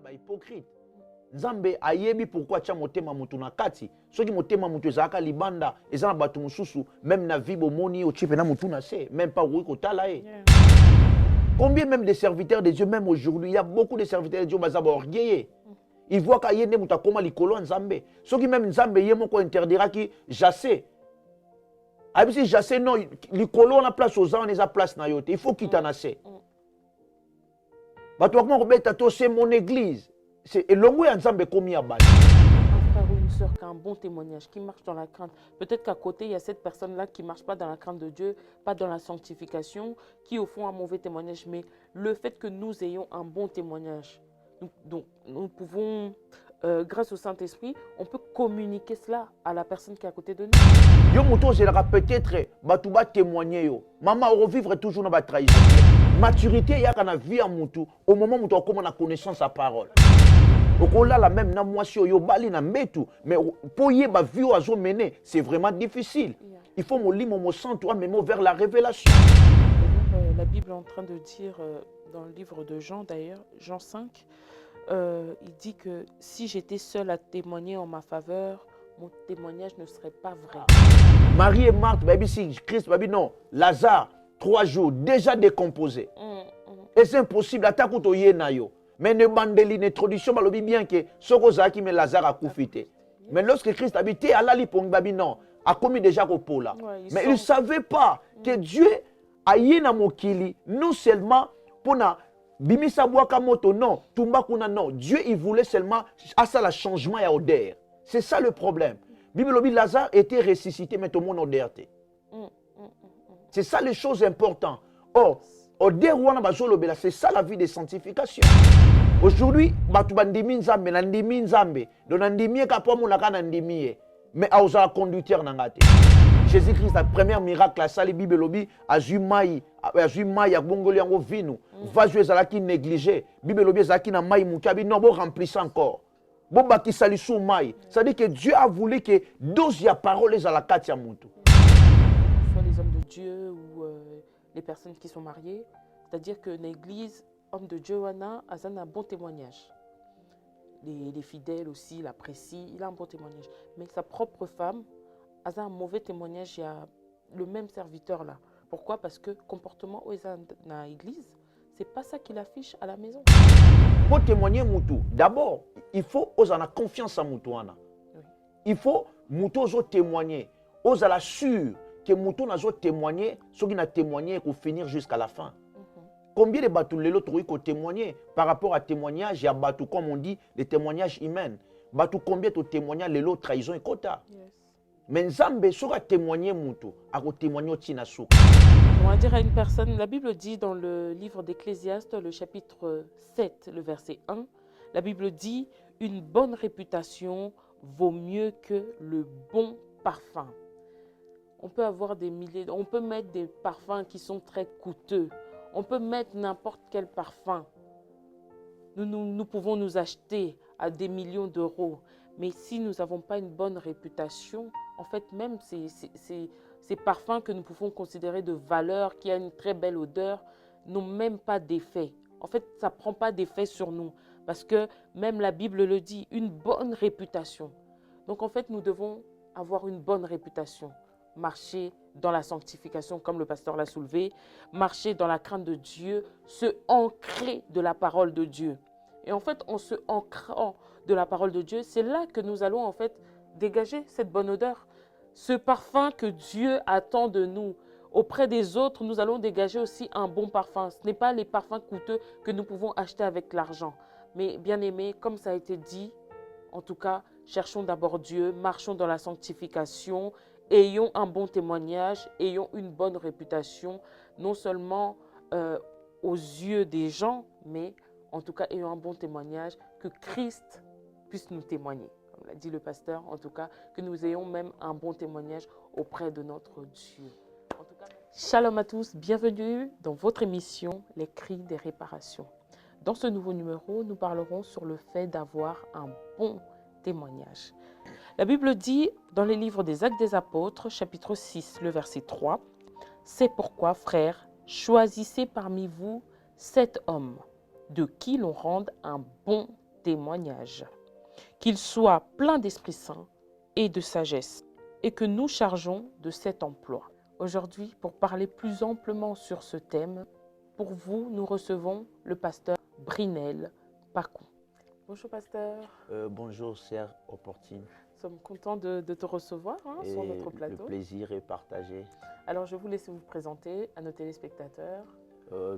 ba hypocrite. Nzambe ayebi pourquoi tia motema mutu na kati. Soki motema mutu ezaka libanda, ezana batu mususu, même na vie bomoni o chipe na mutu na se, même pas oui kotala e. Combien même de serviteurs de Dieu, même aujourd'hui, il y a beaucoup de serviteurs de Dieu qui sont orgueilleux. Ils voient qu'il y a des gens qui sont likolo Nzambe. Ceux qui même Nzambe yemo interdira qui jassé. Ah si jassé non, likolo on a place aux gens, on a place na yote. Il faut qu'il t'en asse. Bah toi comment c'est mon église. C'est longo ya Nzambe komi abali. Un frère ou une sœur qui a un bon témoignage, qui marche dans la crainte. Peut-être qu'à côté, il y a cette personne-là qui ne marche pas dans la crainte de Dieu, pas dans la sanctification, qui au fond a un mauvais témoignage. Mais le fait que nous ayons un bon témoignage, nous pouvons, grâce au Saint-Esprit, on peut communiquer cela à la personne qui est à côté de nous. Yo mouton, je peut-être, batouba témoigner yo. Maman, on revivre toujours dans la trahison. Maturité, il y a quand vie à moutou, au moment où on a connaissance à parole. Okola la même na moi si yo bali na metu mais pour y ba vie oiseau mener c'est vraiment difficile. Il faut me lire mon sang toi mais vers la révélation. La Bible est en train de dire dans le livre de Jean d'ailleurs, Jean 5, il dit que si j'étais seule à témoigner en ma faveur, mon témoignage ne serait pas vrai. Marie et Marthe, baby si Christ baby non, Lazare 3 jours déjà décomposé. Et c'est impossible attaque to yena yo. Mais ne bandeli l'introduction balobi bien que Sokoza qui met Lazare a koufité. Mais lorsque Christ habite à la lipong babi non, a commis déjà au pola. Mais il ne savait pas que Dieu a yena mokili non seulement pour na bimisa boaka moto non, tumba kuna non. Dieu il voulait seulement à ça le changement et odeur. C'est ça le problème. Bible lobi Lazare était ressuscité mais tout le monde odeur. C'est ça les choses importantes. Or c'est ça la vie de sanctification. Aujourd'hui, mais à conducteur Jésus-Christ, la première miracle, la Bible lobi, a Jumaï, a Bongoli en vinu, va jouer à la qui négligé, Bible lobi, à qui n'a maï moukabi, non, bon remplisse encore. Bon baki salisou maï. C'est-à-dire que Dieu a voulu que dose ya parole à la katia moutou. Soit les hommes de Dieu ou les personnes qui sont mariées, c'est-à-dire que l'église, homme de Dieu, a un bon témoignage. Les fidèles aussi l'apprécient, il a un bon témoignage. Mais sa propre femme a un mauvais témoignage, il y a le même serviteur là. Pourquoi? Parce que le comportement dans l'église, ce n'est pas ça qu'il affiche à la maison. Pour témoigner Moutou, d'abord, il faut oser la confiance à Moutouana. Il faut Moutou témoigner, oser la sûre que Moutou n'a témoigné, ce qui n'a témoigné pour finir jusqu'à la fin. Combien de bateaux l'autre ont témoigné par rapport à témoignage, il y a bateaux, comme on dit, les témoignages humains. Bateaux combien de témoignages, les autres trahison et quota. Mais Nzambe sera témoigné Moutou, a témoigné au Tinasou. On va dire à une personne, la Bible dit dans le livre d'Ecclésiaste, le chapitre 7, le verset 1, la Bible dit « Une bonne réputation vaut mieux que le bon parfum ». On peut avoir des milliers, on peut mettre des parfums qui sont très coûteux. On peut mettre n'importe quel parfum. Nous pouvons nous acheter à des millions d'euros. Mais si nous n'avons pas une bonne réputation, en fait, même ces parfums que nous pouvons considérer de valeur, qui a une très belle odeur, n'ont même pas d'effet. En fait, ça ne prend pas d'effet sur nous. Parce que même la Bible le dit, une bonne réputation. Donc en fait, nous devons avoir une bonne réputation. Marcher dans la sanctification, comme le pasteur l'a soulevé, marcher dans la crainte de Dieu, se ancrer de la parole de Dieu. Et en fait, en se ancrant de la parole de Dieu, c'est là que nous allons en fait dégager cette bonne odeur. Ce parfum que Dieu attend de nous. Auprès des autres, nous allons dégager aussi un bon parfum. Ce n'est pas les parfums coûteux que nous pouvons acheter avec l'argent. Mais bien aimé, comme ça a été dit, en tout cas, cherchons d'abord Dieu, marchons dans la sanctification, ayons un bon témoignage, ayons une bonne réputation, non seulement aux yeux des gens, mais en tout cas, ayons un bon témoignage, que Christ puisse nous témoigner. Comme l'a dit le pasteur, en tout cas, que nous ayons même un bon témoignage auprès de notre Dieu. En tout cas, shalom à tous, bienvenue dans votre émission Les Cris des Réparations. Dans ce nouveau numéro, nous parlerons sur le fait d'avoir un bon témoignage. La Bible dit dans les livres des Actes des Apôtres, chapitre 6, le verset 3, « C'est pourquoi, frères, choisissez parmi vous 7 hommes, de qui l'on rende un bon témoignage, qu'il soit plein d'Esprit Saint et de sagesse, et que nous chargeons de cet emploi. Aujourd'hui, pour parler plus amplement sur ce thème, pour vous, nous recevons le pasteur Brinel Pacou. Bonjour pasteur. Bonjour, sœur Opportune. Nous sommes contents de te recevoir sur notre plateau. Le plaisir est partagé. Alors, je vous laisse vous présenter à nos téléspectateurs.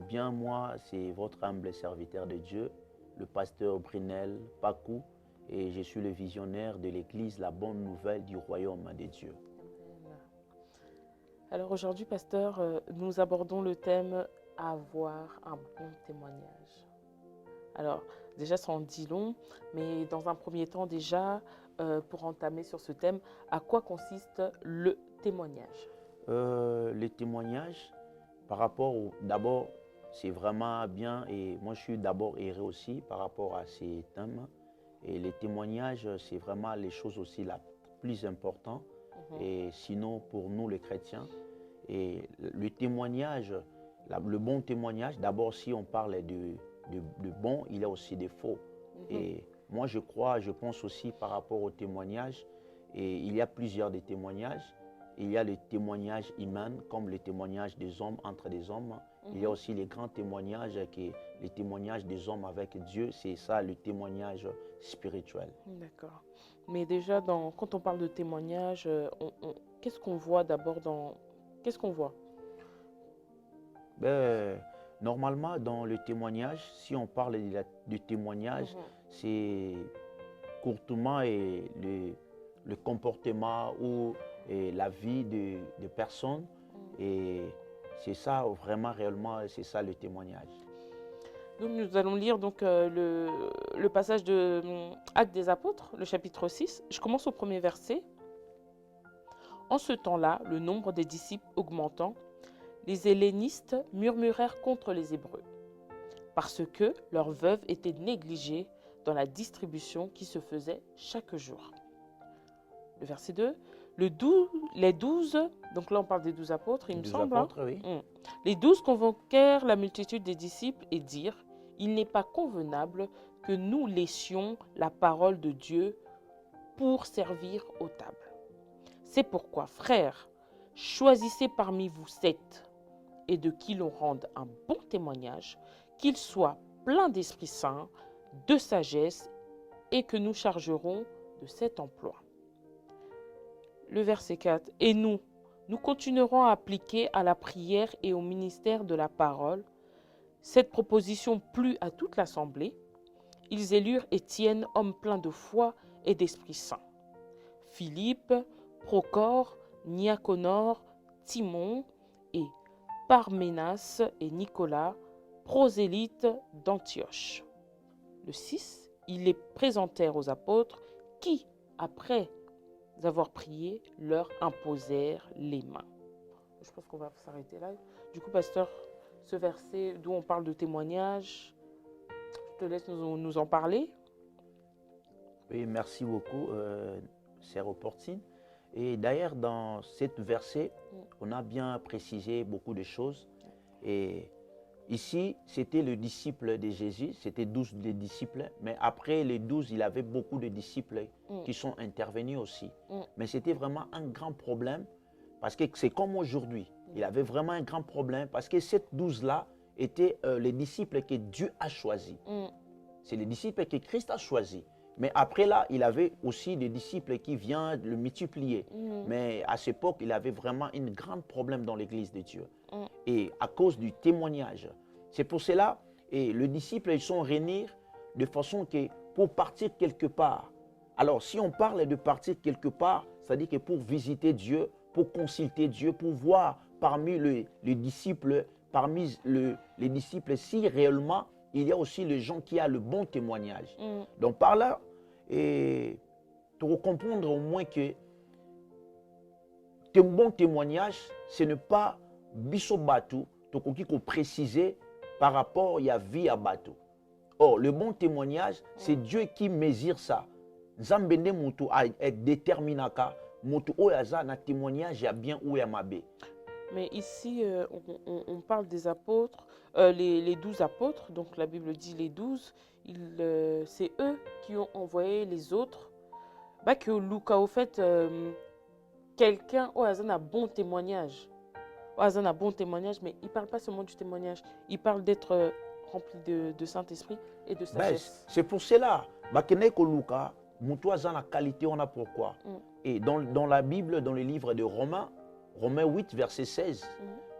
Bien, moi, c'est votre humble serviteur de Dieu, le pasteur Brinel Pacou, et je suis le visionnaire de l'Église, la bonne nouvelle du royaume de Dieu. Alors aujourd'hui, pasteur, nous abordons le thème « Avoir un bon témoignage ». Alors, déjà, ça en dit long, mais dans un premier temps, déjà, pour entamer sur ce thème, à quoi consiste le témoignage? Le témoignage, par rapport d'abord, c'est vraiment bien, et moi je suis d'abord erré aussi par rapport à ces thèmes. Et les témoignages, c'est vraiment les choses aussi la plus importantes. Et sinon, pour nous les chrétiens, et le témoignage, le bon témoignage, d'abord si on parle de bon, il y a aussi des faux. Et moi je pense aussi par rapport au témoignage, et il y a plusieurs des témoignages. Il y a le témoignage humain, comme le témoignage des hommes entre des hommes. Il y a aussi les grands témoignages, les témoignages des hommes avec Dieu. C'est ça le témoignage spirituel. D'accord. Mais déjà, quand on parle de témoignage, qu'est-ce qu'on voit d'abord Qu'est-ce qu'on voit? Normalement, dans le témoignage, si on parle de témoignage, c'est courtement le comportement ou la vie de personnes. Et c'est ça, vraiment, réellement, c'est ça le témoignage. Donc nous allons lire donc, le passage de Actes des Apôtres, le chapitre 6. Je commence au premier verset. En ce temps-là, le nombre des disciples augmentant, les hellénistes murmurèrent contre les Hébreux, parce que leurs veuves étaient négligées dans la distribution qui se faisait chaque jour. Le verset 2. Les 12, donc là on parle des 12 apôtres, il me semble. Apôtres, oui. Les 12 convoquèrent la multitude des disciples et dirent: il n'est pas convenable que nous laissions la parole de Dieu pour servir aux tables. C'est pourquoi, frères, choisissez parmi vous 7, et de qui l'on rende un bon témoignage, qu'ils soient pleins d'Esprit Saint, de sagesse, et que nous chargerons de cet emploi. Le verset 4. Et nous continuerons à appliquer à la prière et au ministère de la parole. Cette proposition plut à toute l'assemblée. Ils élurent Étienne, homme plein de foi et d'Esprit Saint, Philippe, Procor, Nicanor, Timon et Parménas et Nicolas, prosélytes d'Antioche. Le 6. Ils les présentèrent aux apôtres qui, après avoir prié, leur imposèrent les mains. Je pense qu'on va s'arrêter là. Du coup, pasteur, ce verset d'où on parle de témoignage, je te laisse nous en parler. Oui, merci beaucoup, sœur Opportune. Et d'ailleurs, dans ce verset, on a bien précisé beaucoup de choses. Et ici, c'était le disciple de Jésus, c'était 12 des disciples, mais après les 12, il avait beaucoup de disciples qui sont intervenus aussi. Mais c'était vraiment un grand problème, parce que c'est comme aujourd'hui, il avait vraiment un grand problème, parce que ces 12-là étaient les disciples que Dieu a choisis. C'est les disciples que Christ a choisis. Mais après là, il avait aussi des disciples qui viennent le multiplier. Mais à cette époque, il avait vraiment un grand problème dans l'église de Dieu. Et à cause du témoignage. C'est pour cela, et les disciples, ils sont réunis de façon que pour partir quelque part. Alors, si on parle de partir quelque part, c'est-à-dire que pour visiter Dieu, pour consulter Dieu, pour voir parmi les disciples, les disciples, si réellement, il y a aussi les gens qui ont le bon témoignage. Donc, par là, et pour comprendre au moins que un bon témoignage, ce n'est pas biso batou, tokoki ko préciser par rapport à vie à bateau. Or, le bon témoignage, c'est Dieu qui mesure ça. Zambende mutu est déterminaka, mutu oyaza na témoignage ya bien ou ya mabe. Mais ici, on parle des apôtres, les 12 apôtres, donc la Bible dit les 12, c'est eux qui ont envoyé les autres. Bah, que Luca, au fait, quelqu'un au hasard a bon témoignage. Au hasard a bon témoignage, mais il ne parle pas seulement du témoignage, il parle d'être rempli de Saint-Esprit et de sagesse. C'est pour cela, bakene ko Luca, mutua za na qualité on a pourquoi. Et dans la Bible, dans le livre de Romains 8, verset 16,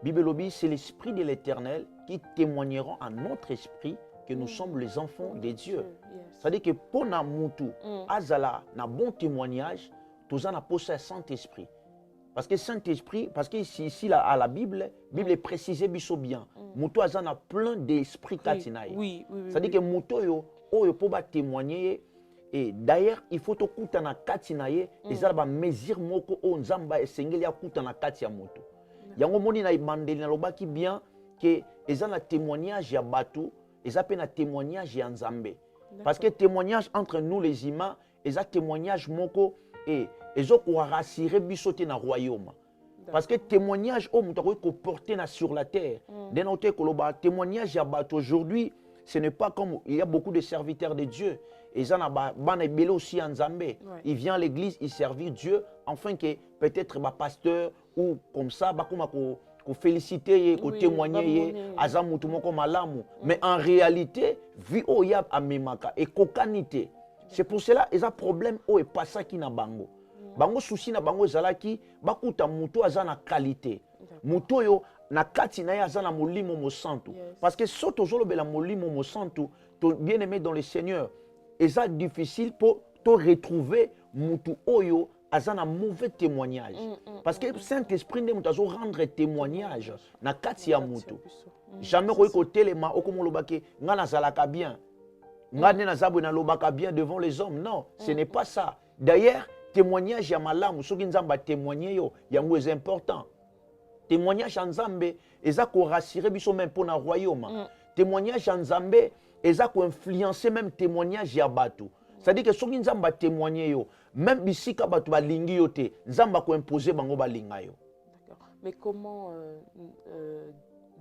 Bible lobby, c'est l'Esprit de l'Éternel qui témoigneront à notre esprit que nous sommes les enfants de Dieu. C'est-à-dire que pour na mutu, azala na bon témoignage, tous en a posé Saint-Esprit. Parce que Saint-Esprit, parce que ici à la Bible est précisé bien. Mutu azana plein d'esprit katinaï. Oui. C'est-à-dire que mutu yo pour témoigner. Et d'ailleurs, il faut tout kuta na kati na ye, ezala ba mesure moko o nzamba esengeli ya kuta na kati ya moto. Yango moni na ibandeli na lobaki bien que ezala témoignage ya batu, ezala pe na témoignage ya nzambe. Parce que témoignage entre nous les humains, ezala témoignage moko et ezo ko rassurer biso te na royaume. Parce que témoignage o muto ko porter na sur la terre. Den ote ko loba témoignage ya batu aujourd'hui, ce n'est pas comme il y a beaucoup de serviteurs de Dieu. Et ça n'a aussi en Zambé. Il vient à l'église, il servit Dieu, afin que peut-être un pasteur ou comme ça, qu'on féliciter, qu'on témoigner, mais en réalité, vie oya amemaka et kokanité. C'est pour cela il y a un problème ou pas ça qui na bango. Bango souci na bango zalaki, bakuta muto azana qualité. Muto yo na kati na ya azana molimo mo santo. Parce que soto zolo bela molimo mo santo, bien aimé dans le Seigneur. Et ça difficile pour te retrouver mutu oyo azana mauvais témoignage. Parce que Saint-Esprit ne mutu rendre témoignage na kati ya mutu. Jamais koy ko telema okomo lobake nga nazalaka bien. Nga ne nazabwe na lobaka bien devant les hommes. Non, ce n'est pas ça. D'ailleurs, témoignage ya malamu soki nzamba témoigner yo yango est important. Témoignage en Nzambe eza ko rassurer biso même pour na royaume. Témoignage en Nzambe et ça peut influencer même témoignage ya bato. C'est-à-dire que soki nzamba témoigner yo, même bisika bato balingi yo te, nzamba ko imposer bango balinga yo. D'accord. Mais comment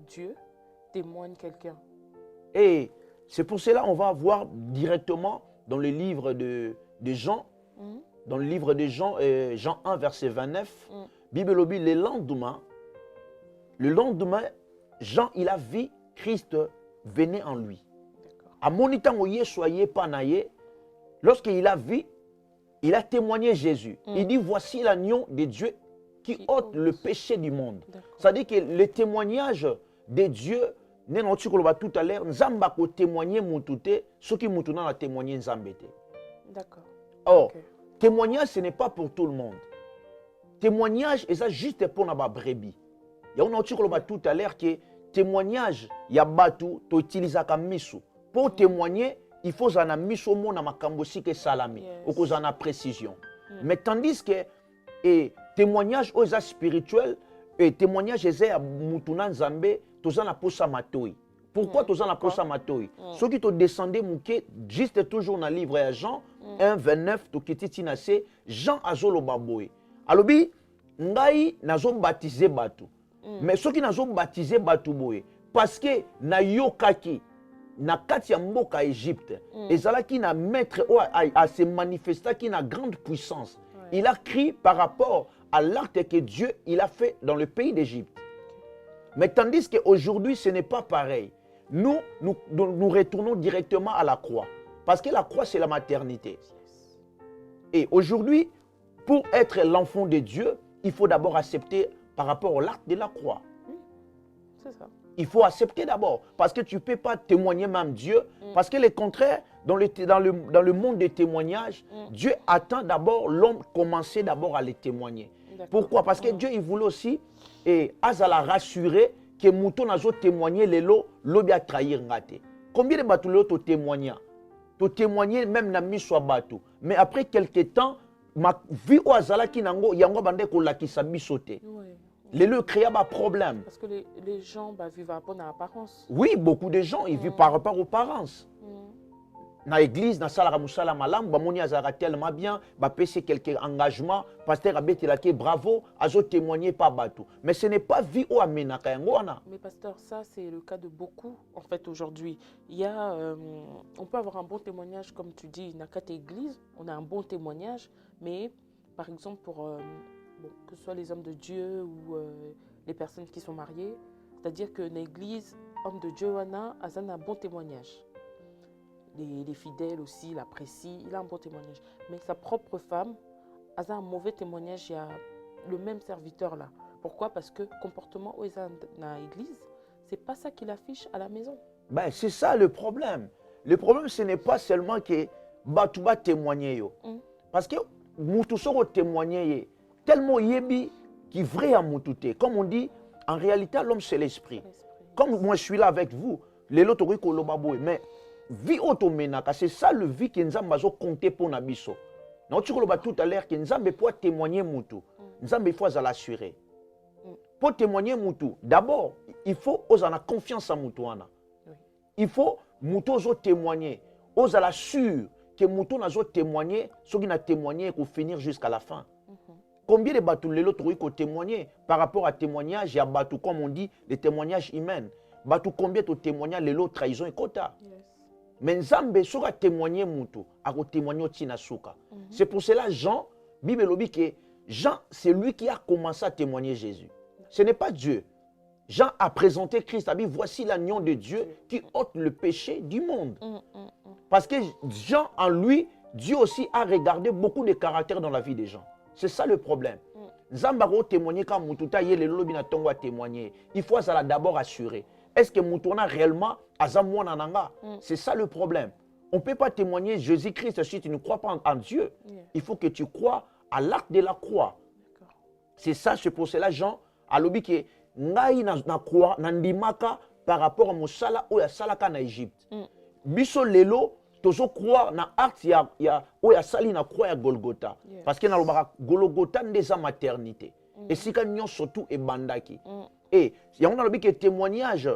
Dieu témoigne quelqu'un? Et c'est pour cela on va voir directement dans le livre de Jean, dans le livre de Jean, Jean 1 verset 29, Bible lobby le lendemain, Jean il a vu Christ venait en lui. À monitango soyez pas naïe, lorsqu'il a vu, il a témoigné Jésus. Il dit voici l'agneau de Dieu qui ôte le péché du monde. C'est-à-dire que le témoignage de Dieu, tout à l'heure, Nzamba ko témoigner mutute, ce qui mutuna a témoigné Nzambete. D'accord. Or, témoignage ce n'est pas pour tout le monde. Témoignage et ça juste pour na ba brebis. Il y a tout à l'heure que témoignage ya batu to utiliser comme misu. Pour témoigner, il faut en misu mo na makambo sike salami, ou ko en précision. Mais tandis que témoignage aux spirituel et témoignage eza mutuna nzambe tozana posa matoi. Pourquoi tozana posa matoi? Ceux qui te descendent mouké juste toujours dans le livre à Jean 1 29 to kititi na se Jean azolo baboy. Alobi ngai nazo baptiser batu. Mais ceux qui nazo baptiser batu boy parce que na yokaki na kati ya mboka Égypte ezalaki na maître à se manifester qui na grande puissance. Il a crié par rapport à l'acte que Dieu il a fait dans le pays d'Égypte. Mais tandis qu'aujourd'hui ce n'est pas pareil. Nous retournons directement à la croix. Parce que la croix, c'est la maternité. Et aujourd'hui, pour être l'enfant de Dieu, il faut d'abord accepter par rapport au l'acte de la croix. C'est ça. Il faut accepter d'abord. Parce que tu ne peux pas témoigner même Dieu. Parce que le contraire, dans le monde des témoignages, Dieu attend d'abord l'homme commencer d'abord à les témoigner. Pourquoi? Parce que Dieu, il voulait aussi, et Azala rassurer, que Mouton a témoigné les lots, l'obi a trahir ngate. Combien de bateaux l'autre témoigné? Tu témoigner même na mi soit bateau. Mais après quelques temps, ma vie au Azala qui nango yango bande ko la qui sabi sauter. Les lots créent un problème. Parce que les gens vivent par rapport à l'apparence. Oui, beaucoup de gens ils vivent par rapport aux apparences. na église na sala musala malam ba moni azara tellement bien ba pese quelques engagements pasteur abetelaki bravo azo témoigner pas bateau mais ce n'est pas vie au amena kayangona. Mais pasteur, ça c'est le cas de beaucoup en fait aujourd'hui. Il y a on peut avoir un bon témoignage comme tu dis nakate église, on a un bon témoignage mais par exemple pour bon, que ce soit les hommes de Dieu ou les personnes qui sont mariées, c'est-à-dire que l'église homme de Dieu wana a un bon témoignage. Les fidèles aussi l'apprécient, il a un bon témoignage. Mais sa propre femme a un mauvais témoignage, il y a le même serviteur là. Pourquoi? Parce que le comportement dans l'église, ce n'est pas ça qu'il affiche à la maison. Ben, c'est ça le problème. Le problème, ce n'est pas seulement que tu vas témoigner. Parce que tu vas témoigner tellement yebi qui est vrai à Moutoute. Comme on dit, en réalité, l'homme c'est l'esprit. Comme moi je suis là avec vous, les autres mais vie automénaka, c'est ça le vie que nous avons compté pour Nabiso. Nous avons tout à l'heure que nous avons pour témoigner Moutou. Nous avons besoin de l'assurer. Pour témoigner Moutou, d'abord, il faut avoir confiance en Moutou. Il faut Moutou témoigner. Oser l'assurer que Moutou n'a témoigné, ce qui n'a témoigné pour finir jusqu'à la fin. Combien de bateaux les autres ont témoigné par rapport à témoignage, il y a bateaux, comme on dit, les témoignages humains. Bateaux combien de témoignages les autres trahison et quota. Mais Nzambe sera témoigné Moutou, a témoigné au Tinasuka. C'est pour cela Jean, Bible lobby que Jean, c'est lui qui a commencé à témoigner Jésus. Ce n'est pas Dieu. Jean a présenté Christ, a dit voici l'agneau de Dieu qui ôte le péché du monde. Parce que Jean en lui, Dieu aussi a regardé beaucoup de caractères dans la vie des gens. C'est ça le problème. Nzambaro témoigner quand Moutouta yé le lobby na tongo a témoigner. Il faut ça d'abord assurer. Est-ce que Moutouna réellement Azamouan Ananga? C'est ça le problème. On ne peut pas témoigner Jésus-Christ si tu ne crois pas en Dieu. Il faut que tu crois à l'acte de la croix. C'est ça, c'est pour cela, Jean, à l'objet que ngai na croix, nandimaka par rapport à Moussala ou à Salaka en Égypte. Biso lelo, tozo croire na acte ya sali na croix ya Golgotha. Parce que na lobaka Golgotha ndeza maternité. Et si quand surtout et bandaki. Et il y a un témoignage,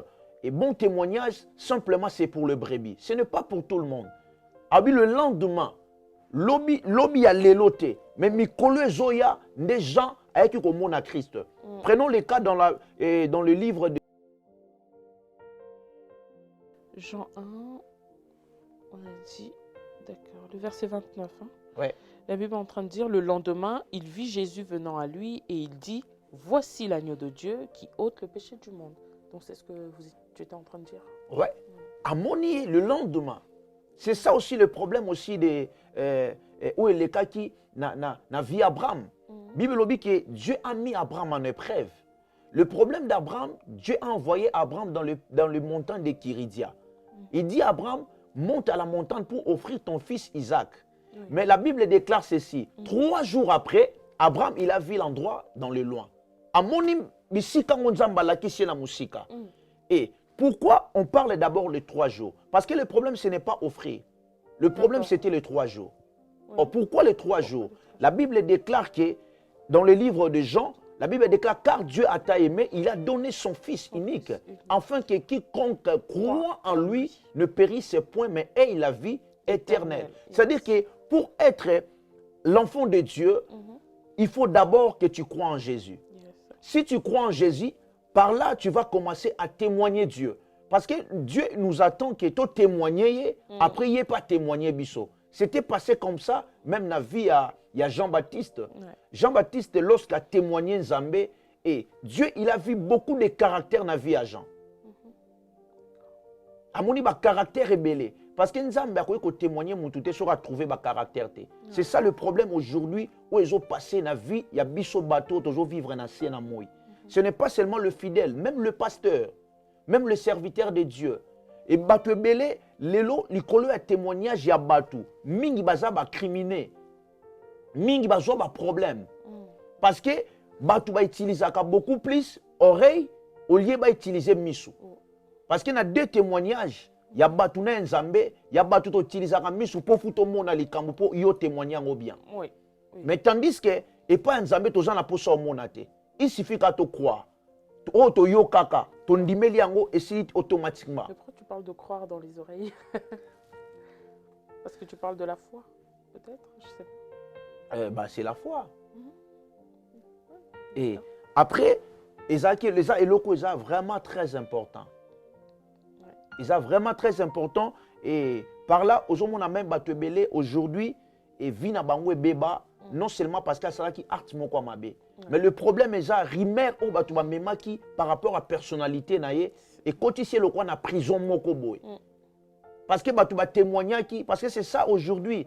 et bon témoignage, simplement c'est pour le brebis. Ce n'est pas pour tout le monde. Abi le lendemain, lobby a l'éloté, mais mikolo zoya des gens avec qui on a Christ. Prenons les cas dans le livre de Jean 1, on a dit, d'accord, le verset 29. Ouais. La Bible est en train de dire, le lendemain, il vit Jésus venant à lui et il dit, voici l'agneau de Dieu qui ôte le péché du monde. Donc c'est ce que tu étais en train de dire. Ouais. À Moni, le lendemain. C'est ça aussi le problème aussi de où est le cas qui na vie Abraham. Bible dit que Dieu a mis Abraham en épreuve. Le problème d'Abraham, Dieu a envoyé Abraham dans le montagne de Kiridia. Il dit à Abraham, monte à la montagne pour offrir ton fils Isaac. Mais la Bible déclare ceci. 3 jours après, Abraham, il a vu l'endroit dans le loin. Et pourquoi on parle d'abord de 3 jours? Parce que le problème, ce n'est pas offrir. Le problème, c'était les 3 jours. Oh, pourquoi les 3 jours? La Bible déclare que, dans le livre de Jean, la Bible déclare, car Dieu a t'a aimé, il a donné son Fils unique, afin que quiconque croit en lui ne périsse point, mais ait la vie éternelle. C'est-à-dire que pour être l'enfant de Dieu, il faut d'abord que tu crois en Jésus. Si tu crois en Jésus, par là, tu vas commencer à témoigner Dieu. Parce que Dieu nous attend que tu témoignes, après, il n'y ait pas témoigner Bissot. C'était passé comme ça, même dans la vie, il y a Jean-Baptiste. Jean-Baptiste, lorsqu'il a témoigné Nzambé, et Dieu, il a vu beaucoup de caractères dans la vie à Jean. À mon avis, caractère est belé. Parce que Nzambé a témoigné, il sera trouvé le caractère. C'est ça le problème aujourd'hui, où ils ont passé dans la vie, il y a Bissot bateau, toujours vivre dans la vie. Ce n'est pas seulement le fidèle, même le pasteur, même le serviteur de Dieu. Et bateau belé, lelo, l'icolo a témoignage, il y a bateau. Mingi baza ba criminé. Mingi bazo ba problème. Parce que bateau va utiliser beaucoup plus oreille au lieu de utiliser misu. Parce qu'il y a 2 témoignages. Il y a bateau na nzambe, il y a bateau qui utilise misu pour foutre mona likambo pour yo témoigner en bien. Mais tandis que et pas nzambe to zana pour ça monate. Il suffit qu'à te croire. Oh, to yo kaka, ton dimeli yango et c'est automatiquement. Mais pourquoi tu parles de croire dans les oreilles? Parce que tu parles de la foi, peut-être, je sais pas. Bah, c'est la foi. Mhm. Et D'accord. après, les locaux, ils sont vraiment très important. Ouais. Ils sont vraiment très important. Et par là, aujourd'hui, on a même battu belé aujourd'hui et vina bango et beba, non seulement parce que ça qui art moko mabe. Mais le problème est ça, rimer au batu ba mema qui par rapport à personnalité naie et quand ici le quoi na prison moko boy. Parce que batu ba témoigner qui parce que c'est ça aujourd'hui.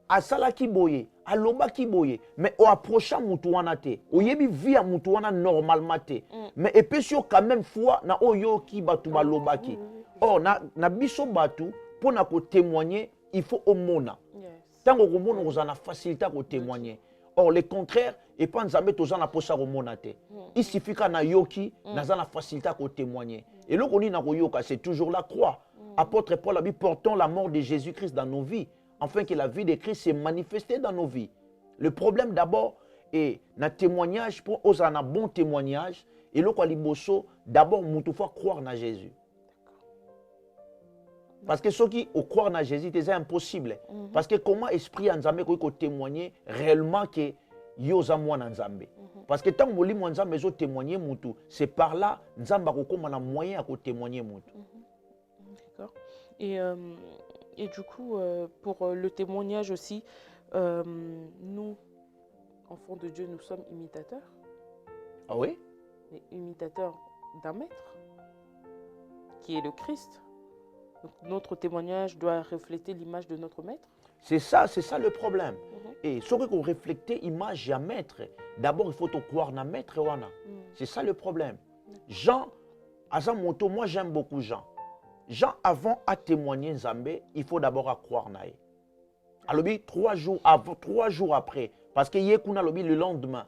À sala ki boye, à loba ki boye, mais au approchant mutuana te, au yebi via mutuana normalement te, mais et puis sur quand même foi na oyo ki batu ba loba ki. Or na biso batu pour na ko témoigner, il faut au mona. Tant que vous avez la facilité de témoigner. Or, le contraire, et pas nzambe tozana na posa ko mona te. Il suffit qu'on a yoki, naza la facilité de témoigner. Et là, on dit na ko yoka, c'est toujours la croix. Apôtre Paul a dit, portons la mort de Jésus-Christ dans nos vies, afin que la vie de Christ se manifeste dans nos vies. Le problème d'abord est na témoignage pour oser un bon témoignage. Et là, on dit d'abord, il faut croire en Jésus. Parce que ceux qui croient en Jésus, c'est impossible. Parce que comment esprit Nzambe peut témoigner réellement que yoza moi Nzambe. Parce que tant que vous Nzambe zo témoigner mutu, c'est par là Nzamba ko na moyen à témoigner mutu. D'accord. Et du coup pour le témoignage aussi, nous enfants de Dieu, nous sommes imitateurs. Ah oui? Mais imitateurs d'un maître qui est le Christ. Donc, notre témoignage doit refléter l'image de notre maître. C'est ça le problème. Et ce qu'on reflète l'image à maître, d'abord il faut te croire dans maître. C'est ça le problème. Jean, à Zamoto, moi j'aime beaucoup Jean. Jean, avant à témoigner Nzambe, il faut d'abord croire en lui. Alors, 3 jours avant, 3 jours après, parce qu'il y a le lendemain.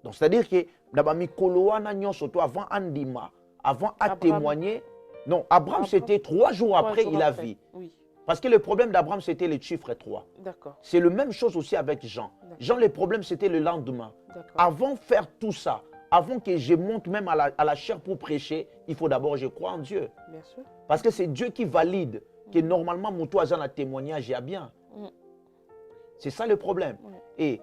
Donc, c'est-à-dire que d'abord, avant Andima, avant à témoigner. Non, Abraham, c'était 3 jours après, il a vu. Oui. Parce que le problème d'Abraham, c'était le chiffre 3. D'accord. C'est la même chose aussi avec Jean. Jean, le problème, c'était le lendemain. Avant de faire tout ça, avant que je monte même à la chair pour prêcher, il faut d'abord, je crois en Dieu. Bien sûr. Parce que c'est Dieu qui valide que normalement, mon toit a un témoignage est bien. C'est ça le problème. Et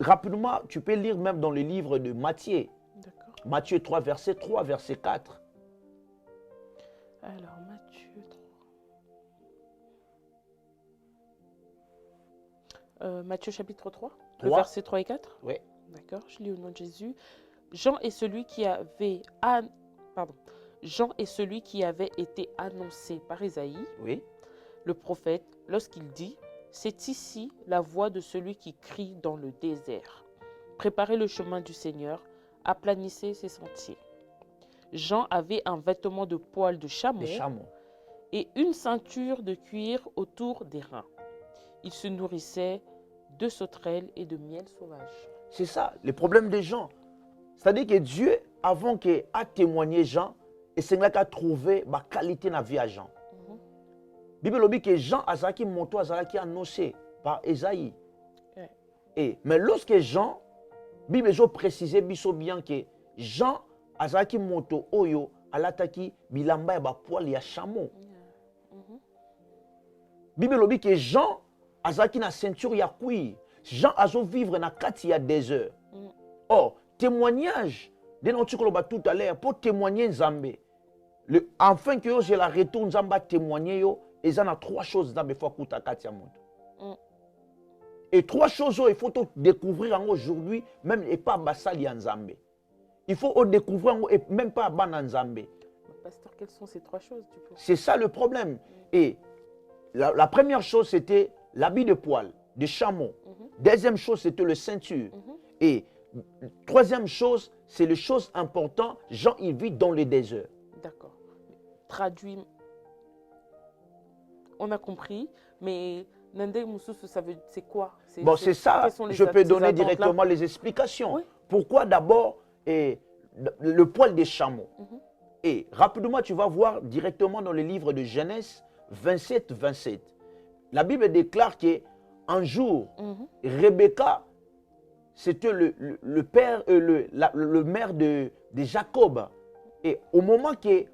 rapidement, tu peux lire même dans le livre de Matthieu. Matthieu 3, verset 3, verset 4. Alors, Matthieu 3. Matthieu chapitre 3, le verset 3 et 4. Oui. D'accord, je lis au nom de Jésus. Jean est celui qui avait été annoncé par Isaïe, oui, le prophète, lorsqu'il dit « C'est ici la voix de celui qui crie dans le désert. Préparez le chemin du Seigneur, aplanissez ses sentiers. » Jean avait un vêtement de poil de chameau et une ceinture de cuir autour des reins. Il se nourrissait de sauterelles et de miel sauvage. C'est ça, le problème des gens. C'est-à-dire que Dieu, avant qu'il ait témoigné Jean, c'est là qu'il a trouvé la qualité de la vie à Jean. La Bible dit que Jean a été annoncé par Esaïe. Mais lorsque Jean, la Bible a précisé bien que Jean azaki moto oyo alataki bilamba ya bapoil ya chameau. Bible lobi que Jean azaki na ceinture ya cuir. Jean azo vivre na kati ya désert. Or, témoignage de notre tout à l'heure pour témoigner Nzambe. Enfin que j'ai la retour Nzamba témoigner yo, et ça a 3 choses dans fois kuta kati ya moto. Et 3 choses il faut découvrir aujourd'hui même et pas basali ya Nzambe. Il faut découvrir et même pas Bana Nzambe. Pasteur, quelles sont ces 3 choses? C'est ça le problème. Et la première chose, c'était l'habit de poil, de chameau. Deuxième chose, c'était le ceinture. Et troisième chose, c'est les choses importantes. Jean, il vit dans le désert. D'accord. Traduit. On a compris, mais Nande Moussousou, c'est quoi? Bon, c'est ça. Je peux donner directement les explications. Oui. Pourquoi d'abord le poil des chameaux. Et rapidement, tu vas voir directement dans le livre de Genèse 27, 27. La Bible déclare qu'un jour, Rebecca, c'était le père, le mère de Jacob. Et au moment que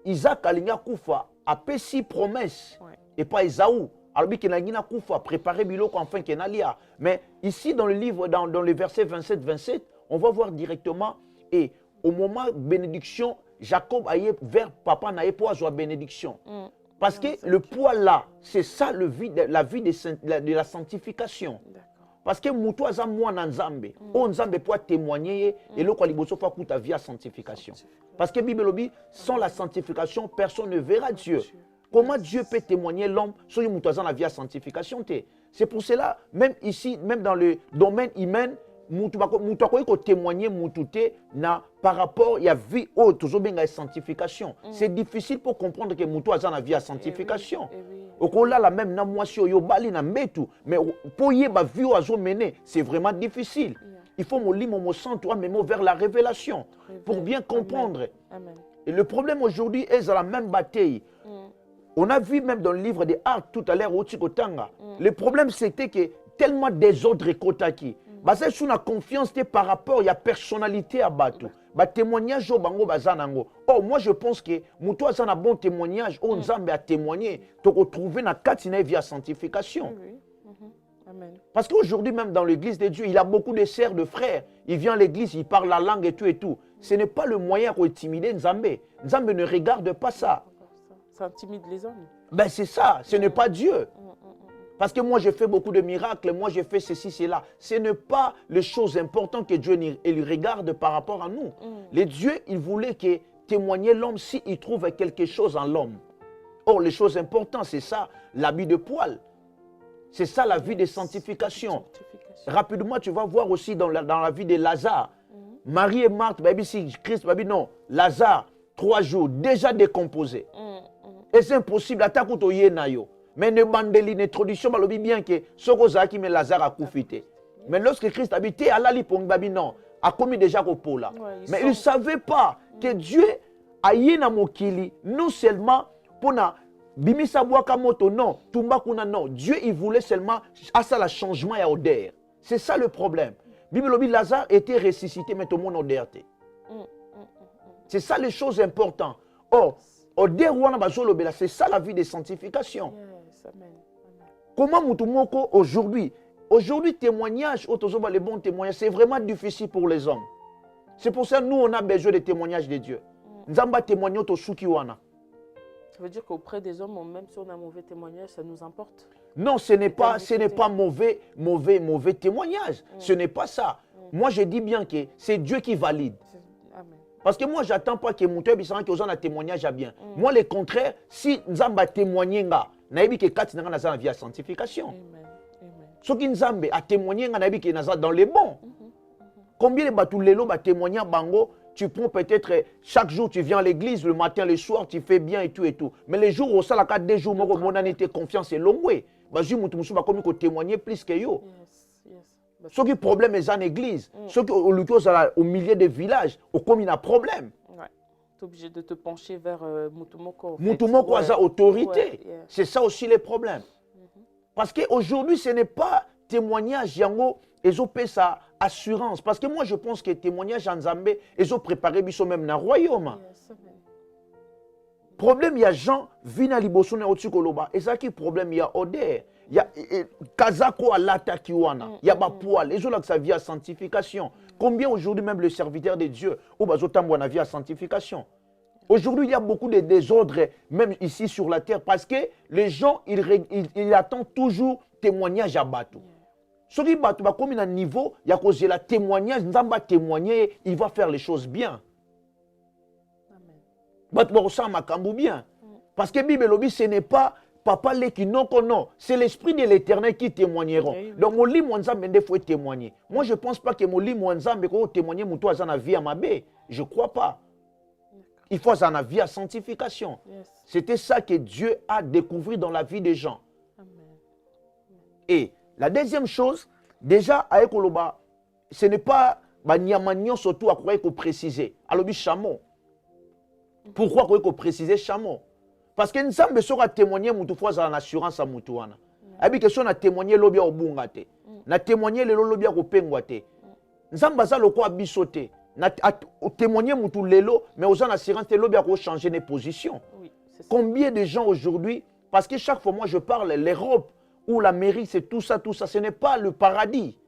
Isaac Alinga Koufa a fait 6 promesses, et pas Esaü. Alors qu'il a koufa préparer biloko enfin qu'il a. Mais ici dans le livre, dans le verset 27, on va voir directement et au moment bénédiction, Jacob a vers papa n'a pas joie bénédiction. Parce que le poids là, c'est ça la vie de la sanctification. Parce que Moutou a moi Nzambe, Nzambe peut témoigner et le Kwaliboso fa kuta via sanctification. Parce que Bible dit, sans la sanctification, personne ne verra Dieu. Comment Dieu peut témoigner l'homme sur la via sanctification? C'est pour cela, même ici, même dans le domaine humain, Moutou a témoigner par rapport à la vie toujours bien la sanctification. C'est difficile pour comprendre que Moutou a la via sanctification. Au là la même na moisio yo bali na metu mais pour y ba vie oiseau mener c'est vraiment difficile. Il faut me lire mon centre mais vers la révélation pour bien comprendre. Amen. Et le problème aujourd'hui est dans la même bataille. On a vu même dans le livre des Actes tout à l'heure au Tikotanga. Le problème c'était que tellement désordre et kotaki. Basé sur la confiance par rapport à la personnalité à Batou. Ba témoignage au bango bazanango. Oh moi je pense que muto a un bon témoignage au Nzambe a témoigné te retrouver na katina via sanctification. Amen. Parce qu'aujourd'hui même dans l'église de Dieu, il a beaucoup de sœurs, de frères. Il vient à l'église, il parle la langue et tout et tout. Ce n'est pas le moyen pour intimider Nzambe. Nzambe ne regarde pas ça. Ça intimide les hommes. Ben c'est ça, ce n'est pas Dieu. Parce que moi, j'ai fait beaucoup de miracles, moi, j'ai fait ceci, cela. Ce n'est pas les choses importantes que Dieu il regarde par rapport à nous. Les dieux, il voulait que témoigner l'homme s'il trouve quelque chose en l'homme. Or, les choses importantes, c'est ça, l'habit de poil. C'est ça, la vie de sanctification. Rapidement, tu vas voir aussi dans la vie de Lazare. Marie et Marthe, baby, si Christ, baby, non. Lazare, 3 jours, déjà décomposé. Et c'est impossible, attaque au yenayo. Mais ne bandeli l'introduction, je bien que ce que qui met Lazare a coufité. Mais lorsque Christ habitait à la lipong babi non, a commis déjà au pot là. Mais il ne savait pas que Dieu a yéna mokili, non seulement pour na bimisa boaka moto non, tumba kuna non. Dieu il voulait seulement à ça le changement et odeur. C'est ça le problème. Bible dit Lazare était ressuscité mais tout le monde odeur. C'est ça les choses importantes. Or, c'est ça la vie de sanctification. Comment Moutoumoko aujourd'hui, témoignage, les bons témoignages, c'est vraiment difficile pour les hommes. C'est pour ça que nous, on a besoin des témoignages de Dieu. Nzamba témoigne au Sukiwana. Ça veut dire qu'auprès des hommes, même si on a un mauvais témoignage, ça nous importe? Non, ce n'est pas mauvais témoignage. Ce n'est pas ça. Moi, je dis bien que c'est Dieu qui valide. Parce que moi, je n'attends pas que mon témoignage soit un témoignage à bien. Moi, le contraire, si Nzamba témoigné, naïbi que quatre n'a pas via sanctification. Ce qui Nzamba a témoigné, naïbi que dans les bons. Combien de batoulélo va témoigner bango? Tu prends peut-être chaque jour, tu viens à l'église, le matin, le soir, tu fais bien et tout et tout. Mais les jours où ça, la 4 des jours, mon année confiance est longue. Bah, je me comme témoigner plus que yo. Ce qui est problème est en église. Ce qui au milieu des villages, comme il y a problème. Ouais. Tu es obligé de te pencher vers Moutoumoko. Moutoumoko a sa autorité. C'est ça aussi les problèmes. Parce qu'aujourd'hui, ce n'est pas témoignage, yango, ils ont payé sa assurance. Parce que moi, je pense que témoignage en Zambé, ils ont préparé biso même dans le royaume. Problème, il y a Jean, vina libosone otikoloba. Et ça qui problème, il y a odeur. Il y a Kazako à l'atakiwana. Il y a Bapoal. Les gens là que ça vient à sanctification. Combien aujourd'hui même le serviteur de Dieu, ou bazotamwana via sanctification. Aujourd'hui, il y a beaucoup de désordres, même ici sur la terre, parce que les gens, ils attendent toujours témoignage à Batou. Ce qui Batou, comme il y a un niveau, il y a causé la témoignage, Nzamba témoigner, il va faire les choses bien. Batou va ressentir makambu bien. Parce que Bible lobby, ce n'est pas papa qui non, c'est l'esprit de l'éternel qui témoigneront. Donc, mon lit, mon Nzamba, il faut témoigner. Moi, je ne pense pas que mon lit, mon Nzamba, il faut témoigner, mon toit, la vie à ma baie. Je ne crois pas. Il faut avoir la vie à sanctification. C'était ça que Dieu a découvert dans la vie des gens. Et la deuxième chose, déjà, avec Oloba, ce n'est pas Niamagnon surtout à quoi il faut préciser. Alors, chameau. Pourquoi il faut préciser chameau? Parce que nous sommes témoigner moutou fois en assurance à moutouana. Abi que son a témoigné lobia au bungate. Na témoigné le lobia au pengwate. Nous sommes basés le quoi bisoté. Na témoigné moutou lelo mais aux en assurance le lobia au changer de position. Combien de gens aujourd'hui Parce que chaque fois, moi, je parle, l'Europe ou l'Amérique, c'est tout ça, tout ça. Ce n'est pas le paradis.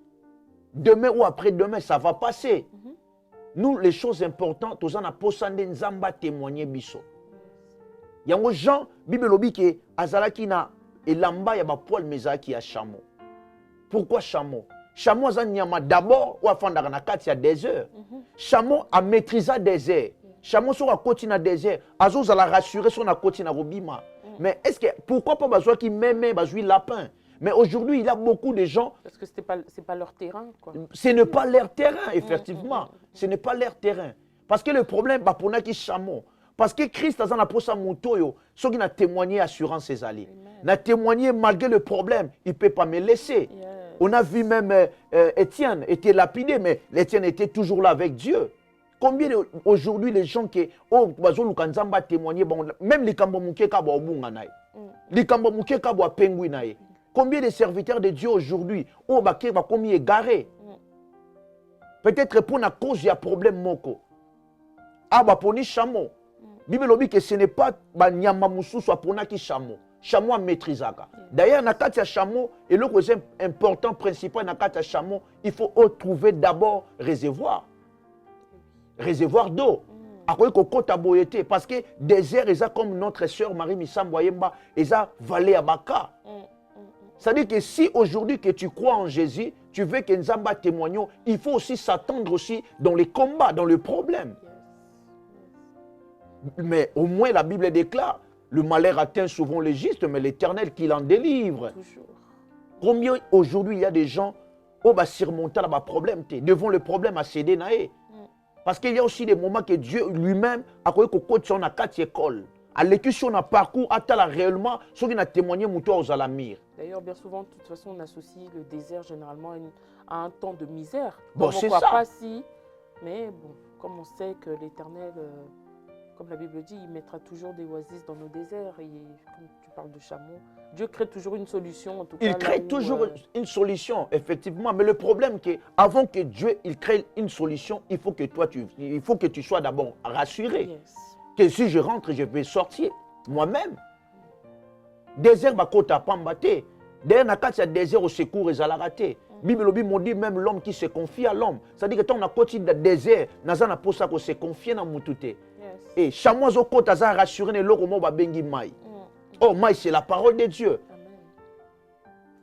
Demain ou après-demain, ça va passer. Nous, les choses importantes, tous en aposande nzamba témoigner biso. Yango Jean, Bible lobi ke azalaki na elamba ya ba poil mezaki ya chameau. Pourquoi chameau? Chameau azan nyama d'abord ou afandaka na kati ya désert. Chameau a maîtrisé désert. Chameau sur a koti na désert. Azo za la rassurer sur na koti na robima. Mais est-ce que pourquoi pas bazwa ki même bazui lapin? Mais aujourd'hui, il y a beaucoup de gens. Parce que c'est pas leur terrain, quoi. Ce n'est pas leur terrain, effectivement. Ce n'est pas leur terrain. Parce que le problème, bah, pour qui chameau. Parce que Christ a za posa moto, ceux qui n'a témoigné assurance ses alliés. N'a témoigné malgré le problème, il ne peut pas me laisser. Yes. On a vu même Étienne était lapidé, mais Étienne était toujours là avec Dieu. Combien aujourd'hui les gens qui témoigné, même les Kambomukeka Bobunganaï, les Kambomukeka Penguinaï. Combien de serviteurs de Dieu aujourd'hui, combien égarés? Peut-être pour la cause, il y a problème moko. Ah, bah, pour les chameaux. Bible dit que ce n'est pas Nyama Moussou, soit pour qui chameau. Chameau à maîtriser. D'ailleurs, dans le chameau, et le plus important, principal, dans le chameau, il faut trouver d'abord réservoir. Réservoir d'eau. Parce que désert, ils ont comme notre sœur Marie Missamboyemba, ils ont vallée à Baka. C'est-à-dire que si aujourd'hui que tu crois en Jésus, tu veux que Nzamba témoigne, il faut aussi s'attendre aussi dans les combats, dans le problème. Mais au moins la Bible déclare, le malheur atteint souvent les justes, mais l'Éternel qui l'en délivre. Toujours. Combien aujourd'hui il y a des gens qui vont surmonter le problème, devant le problème à céder naé. Parce qu'il y a aussi des moments que Dieu lui-même a créé que coach sur 4 écoles. À l'école, on a parcours, à réellement, ceux qui ont témoigné aux alamir. D'ailleurs, bien souvent, de toute façon, on associe le désert généralement à un temps de misère. Bon, c'est ça. Pas si, mais bon, comme on sait que l'Éternel, comme la Bible dit, il mettra toujours des oasis dans nos déserts. Et quand tu parles de chameau, Dieu crée toujours une solution. En tout cas, il crée toujours une solution, effectivement. Mais le problème, c'est qu'avant que Dieu il crée une solution, il faut que toi, tu sois d'abord rassuré. Yes. Que si je rentre, je vais sortir moi-même. Désert, bakota pambate. D'ailleurs, dans le désert, au secours, ils ont raté. Bible dit même l'homme qui se confie à l'homme. C'est-à-dire que quand on a côté de désert, on a pour ça qu'on se confie dans Moutouté. Et chaque mois, on a rassuré le logo bengi mai. Oh, mai, c'est la parole de Dieu.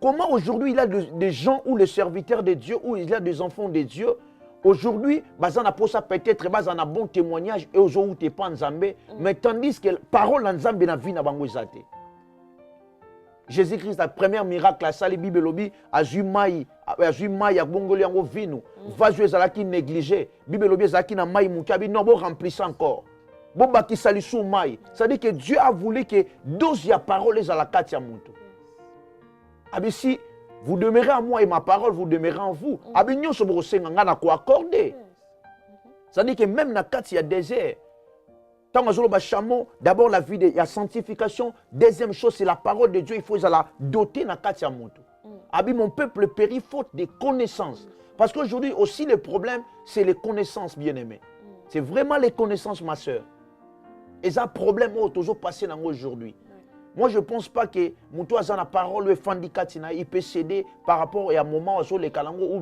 Comment aujourd'hui il y a des gens ou les serviteurs de Dieu, ou il y a des enfants de Dieu. Aujourd'hui, on a pour ça peut-être un bon témoignage et aux autres n'es pas Nzambé, mais tandis que la parole de Nzambé na vie na bango ezate. Jésus-Christ, la première miracle, la salle Bible lobi, azumai ya bongoli yango vino, vazu ezalaki négligé. Bible lobi ezalaki na mai mukabi non bo remplissez encore. Bo baki salisu mai. C'est-à-dire que Dieu a voulu que dose ya parole ezalakati ya mutu. Abi si vous demeurez en moi et ma parole vous demeurez en vous. Abignon se brosenga ngana ko accorder. C'est-à-dire que même dans il y a désert. Tant que chameau, d'abord la vie de la sanctification, deuxième chose c'est la parole de Dieu, il faut la doter dans katia moto. Abi mon peuple périt faute de connaissances. Parce qu'aujourd'hui aussi le problème c'est les connaissances bien-aimées. C'est vraiment les connaissances ma soeur. Et ça problème toujours passé dans aujourd'hui. Moi, je ne pense pas que Moutou a la parole il peut céder par rapport à un moment où les kalango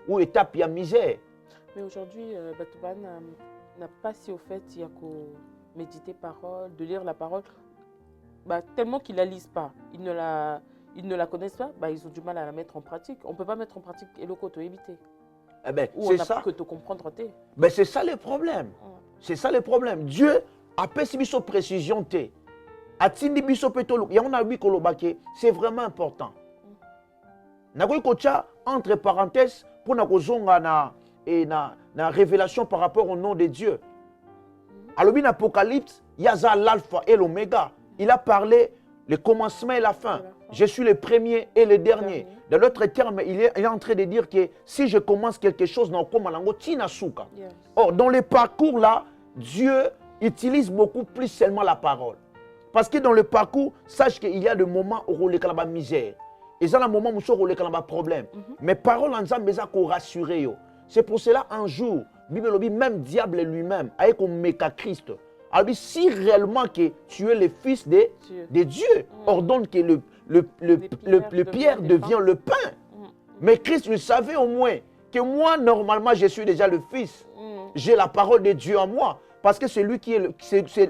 ou étape il y a misère. Mais aujourd'hui, Batouban n'a pas si au fait il y a qu'au méditer parole, de lire la parole, tellement qu'ils ne la lisent pas, ils ne la connaissent pas, ils ont du mal à la mettre en pratique. On ne peut pas mettre en pratique et le côté éviter. Eh ben, ou on n'a pas que te comprendre. Ben, c'est ça le problème. C'est ça le problème. Dieu a fait une précision. C'est vraiment important. Entre parenthèses, pour la révélation par rapport au nom de Dieu. Alors, dans l'Apocalypse, il y a l'alpha et l'oméga. Il a parlé le commencement et la fin. Je suis le premier et le dernier. Dans l'autre terme, il est en train de dire que si je commence quelque chose, or, dans les parcours là, Dieu utilise beaucoup plus seulement la parole. Parce que dans le parcours, sache qu'il y a des moments où on a la misère. Et il y a des moments où on a des problèmes. Mais parole en Zambé, ça qu'on rassure. C'est pour cela, un jour, Bible dit, même diable lui-même, avec un méca Christ, Alors, si réellement que tu es le fils de Dieu, ordonne que le pierre devient le pain. Mais Christ, le savait au moins que moi, normalement, je suis déjà le fils. J'ai la parole de Dieu en moi. Parce que c'est lui qui est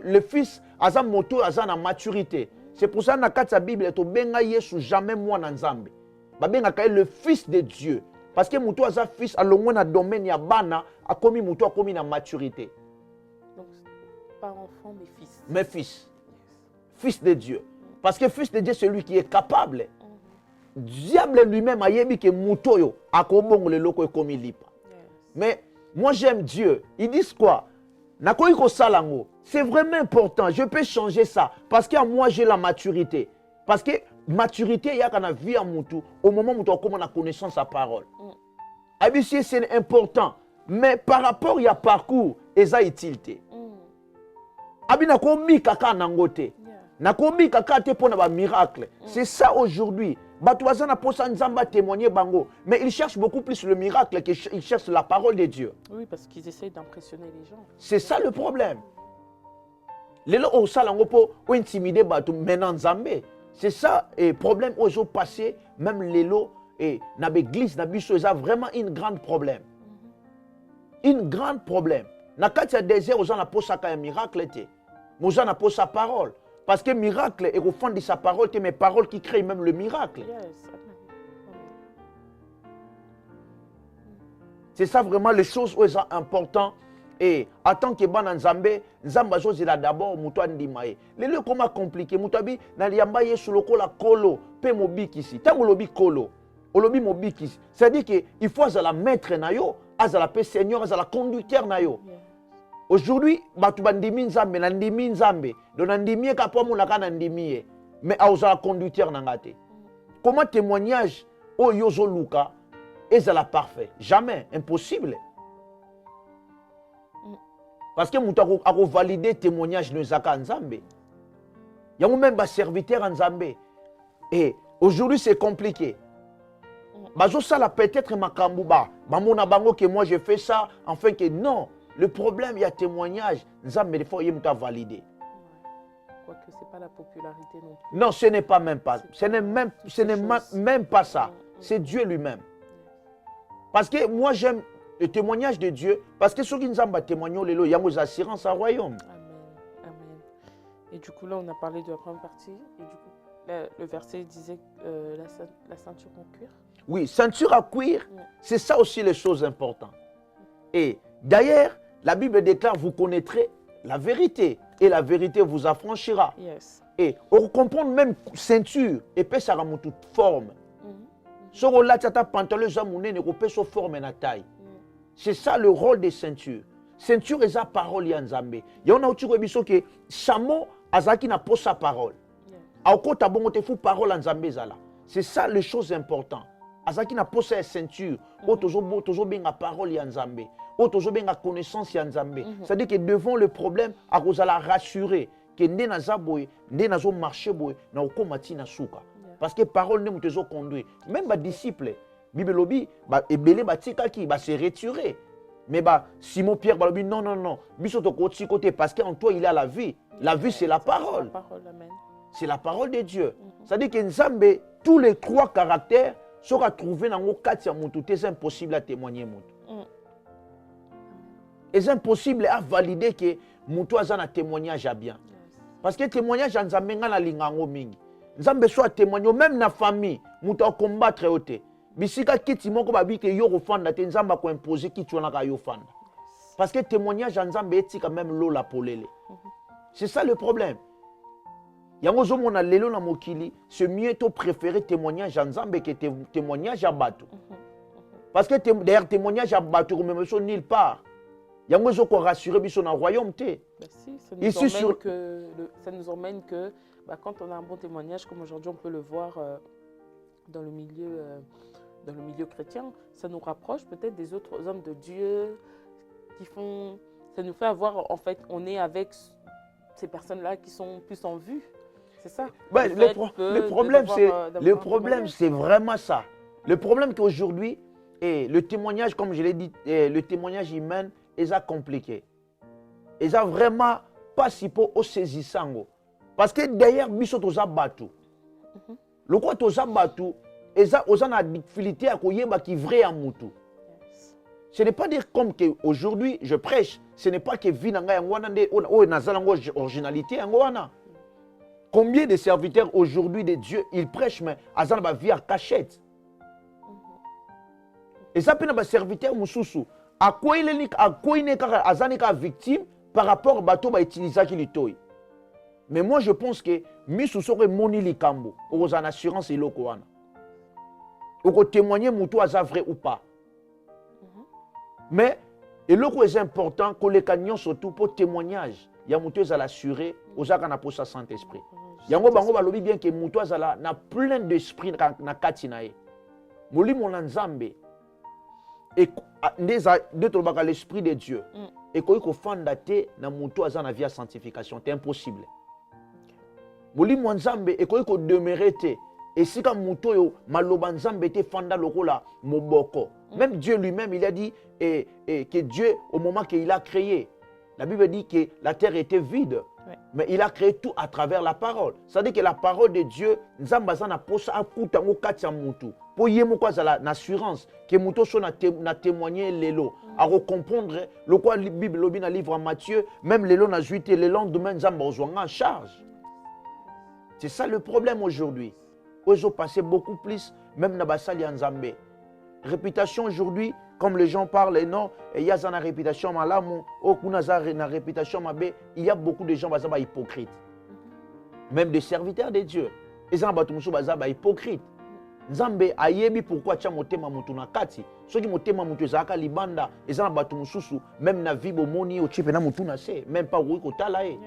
le fils, Azam moto, Azam en maturité. C'est pour ça que dans la Bible, tu benga Yesu jamais moi dans Nzambe. Benga le fils de Dieu. Parce que moto Azam fils, alors moi dans le domaine ya bana, a commis moto a commis dans maturité. Donc pas enfant mais fils. Mais fils. Fils de Dieu. Parce que fils de Dieu, c'est lui qui est capable. Diable lui-même a dit que moto yo a kobongo le loko komi lipa. Mais moi j'aime Dieu. Ils disent quoi? C'est vraiment important. Je peux changer ça. Parce que moi, j'ai la maturité. Parce que maturité, il y a quand vie à Moutou. Au moment où on a connaissance à parole. ABC, c'est important. Mais par rapport à parcours, il y a utilité. Miracle. C'est ça aujourd'hui. Mais ils cherchent beaucoup plus le miracle qu'ils cherchent la parole de Dieu. Oui, parce qu'ils essayent d'impressionner les gens. C'est ça le problème. Les gens ont intimidé maintenant Nzambé. C'est ça le problème où ils ont passé, même les gens dans l'église, dans l'église, ça vraiment un grand problème. Un grand problème. Dans le désert, ils ont un miracle. Ils ont sa parole. Parce que le miracle est au fond de sa parole, c'est mes paroles qui créent même le miracle. Yes. C'est ça vraiment les choses où sont importantes. Et en tant que ban Nzambe, Nzamba chose là d'abord muto ndimaye. Les lieux comment compliqué, mutabi na liamba yesu lokola kolo pe mobiki ici. Tant lobi kolo, olobi mobiki ici. C'est-à-dire que il faut azala maître na yo, azala pe seigneur, azala conducteur na yo. Aujourd'hui, batu bandimi Nzambe na ndimi Nzambe, donc ndimi ka po monaka na ndimi mais azala conducteur na ngate. Comment témoignage o yozo luka ezala parfait? Jamais, impossible. Parce que nous avons validé le témoignage de Zaka Nzambe. Il y a même des serviteurs en Nzambe. Et aujourd'hui, c'est compliqué. Ça peut-être ma kambouba. Que moi, je fais ça. Enfin, que non. Le problème, il y a témoignage. Nzambe, des fois, il y a validé. Quoique ce n'est pas la popularité non plus. Non, ce n'est pas même pas. Ce n'est même pas ça. C'est Dieu lui-même. Parce que moi, j'aime le témoignage de Dieu, parce que ceux qui nous ont témoigné, il y a des assurances au royaume. Amen. Amen. Et du coup, là, on a parlé de la première partie. Et du coup, le verset disait la ceinture en cuir. Oui, ceinture à cuir, c'est ça aussi les choses importantes. Et d'ailleurs, la Bible déclare, vous connaîtrez la vérité, et la vérité vous affranchira. Yes. Et on comprend même ceinture, et puis ça a toute forme. Si on a un pantalon, on forme et taille. C'est ça le rôle des ceintures. Ceinture est sa parole y Nzambe. Il y a aussi que Samo azaki na pas sa parole. Aoko tabongo te fou parole Nzambe zala. C'est ça les choses importantes. Azaki na pas sa ceinture. O tozo benga parole y Nzambe. O tozo benga connaissance y Nzambe. C'est-à-dire que devant le problème, akozala rassurer que nde na zaboy, nde na zo marcher boy, na okomati na suka. Parce que parole ne moutezo conduit. Même les disciples. Bible lobi ba ebele batika ki ba se retirer. Mais bah Simon Pierre ba lobi non. Biso to côté parce qu'en toi il y a la vie. La vie c'est la parole. C'est la parole de Dieu. C'est-à-dire que Nzambe tous les trois caractères sera trouvé dans quatre ya mutu, c'est impossible à témoigner mutu. C'est impossible à valider que mutu azana témoignage à bien. Parce que témoignage en Nzambe ngana lingango mingi. Nzambe soit témoignant même na famille, mutu a combattre ote. Bisika kiti moko babi ke yo rofanda te Nzamba ko imposer ki tuana ka yo fanda. Parce que témoignage en Nzambe eti quand même l'eau la polele. C'est ça le problème. Yango zo mona lelo na mokili, c'est mieux to préférer témoignage en Nzambe que témoignage à bateau. Parce que derrière témoignage à bateau même chose nulle part. Yango zo ko rassurer biso na royaume te. Ça nous emmène que quand on a un bon témoignage comme aujourd'hui on peut le voir dans le milieu chrétien, ça nous rapproche peut-être des autres hommes de Dieu ça nous fait avoir, en fait, on est avec ces personnes-là qui sont plus en vue. C'est ça. Le problème, c'est vraiment ça. Le problème qu'aujourd'hui, le témoignage, comme je l'ai dit, le témoignage humain, est compliqué. Ils ont vraiment mpasi mpo osezisa yango parce que derrière biso toza bato lokola toza bato oza na difficulté ya koyeba ki vrai ya mutu. Ce n'est pas dire comme que aujourd'hui je prêche, ce n'est pas que vie na ngai yango wana nde oyo nazala yango originalité yango wana. Combien de serviteurs aujourd'hui de Dieu, ils prêchent, mais ils ont vie en cachette. Et ça, c'est un serviteur moussoussou. À quoi il est victime par rapport au bateau qu'il utilise qui l'itoy. Mais moi, je pense que Missou serait moni likambo. Aux en assurance et l'okoana. Ou témoigner moutou à vrai ou pas. Mais, et l'oko est important que les canyons surtout pour témoignage. Il y a moutou à l'assurer aux akana pour sa Saint-Esprit. Yango bango balobi bien que moutou azala na plein d'esprit na kati na ye. Moli mon nzambe. Et de l'esprit de Dieu. Et ko ko fandate na moutou azana via sanctification, c'est impossible. Moli mon nzambe et ko demeurer te. Et si comme moutou yo maloba nzambe te fanda lokola moboko. Même Dieu lui-même il a dit que Dieu au moment qu'il a créé, la Bible dit que la terre était vide. Ouais. Mais il a créé tout à travers la parole. C'est-à-dire que la parole de Dieu, nous avons pour l'assurance que nous avons témoigné l'élo. À comprendre le quoi la Bible, le livre en Matthieu, même l'élo n'a juité, le lendemain, nous avons en charge. C'est ça le problème aujourd'hui. Ils ont passé beaucoup plus, même dans la salle Nzambe. Réputation aujourd'hui, comme les gens parlent, non, il y a une réputation malamu, une réputation mabé, il y a beaucoup de gens qui sont hypocrites. Même des serviteurs de Dieu. Ils sont hypocrites. Nzambe ayebi pourquoi tu as motema mutu na kati. Ceux qui motema mutu zaka libanda, ils sont batu mususu, même na vie bomoni au chipe na mutu na se, même pas oui ko talae.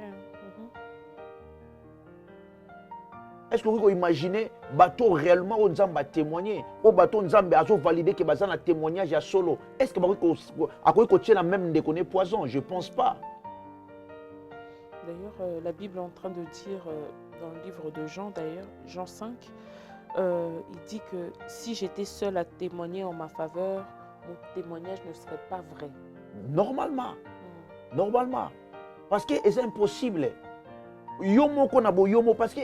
Est-ce que vous imaginez bateau réellement au Nzamba témoigner au bateau Nzamba a validé que bazana témoignage à solo. Est-ce que vous tient la même déconner poison? Je pense pas. D'ailleurs, la Bible est en train de dire dans le livre de Jean, d'ailleurs, Jean 5, il dit que si j'étais seul à témoigner en ma faveur, mon témoignage ne serait pas vrai. Normalement. Normalement. Parce que c'est impossible. Yomo konabo yomo parce que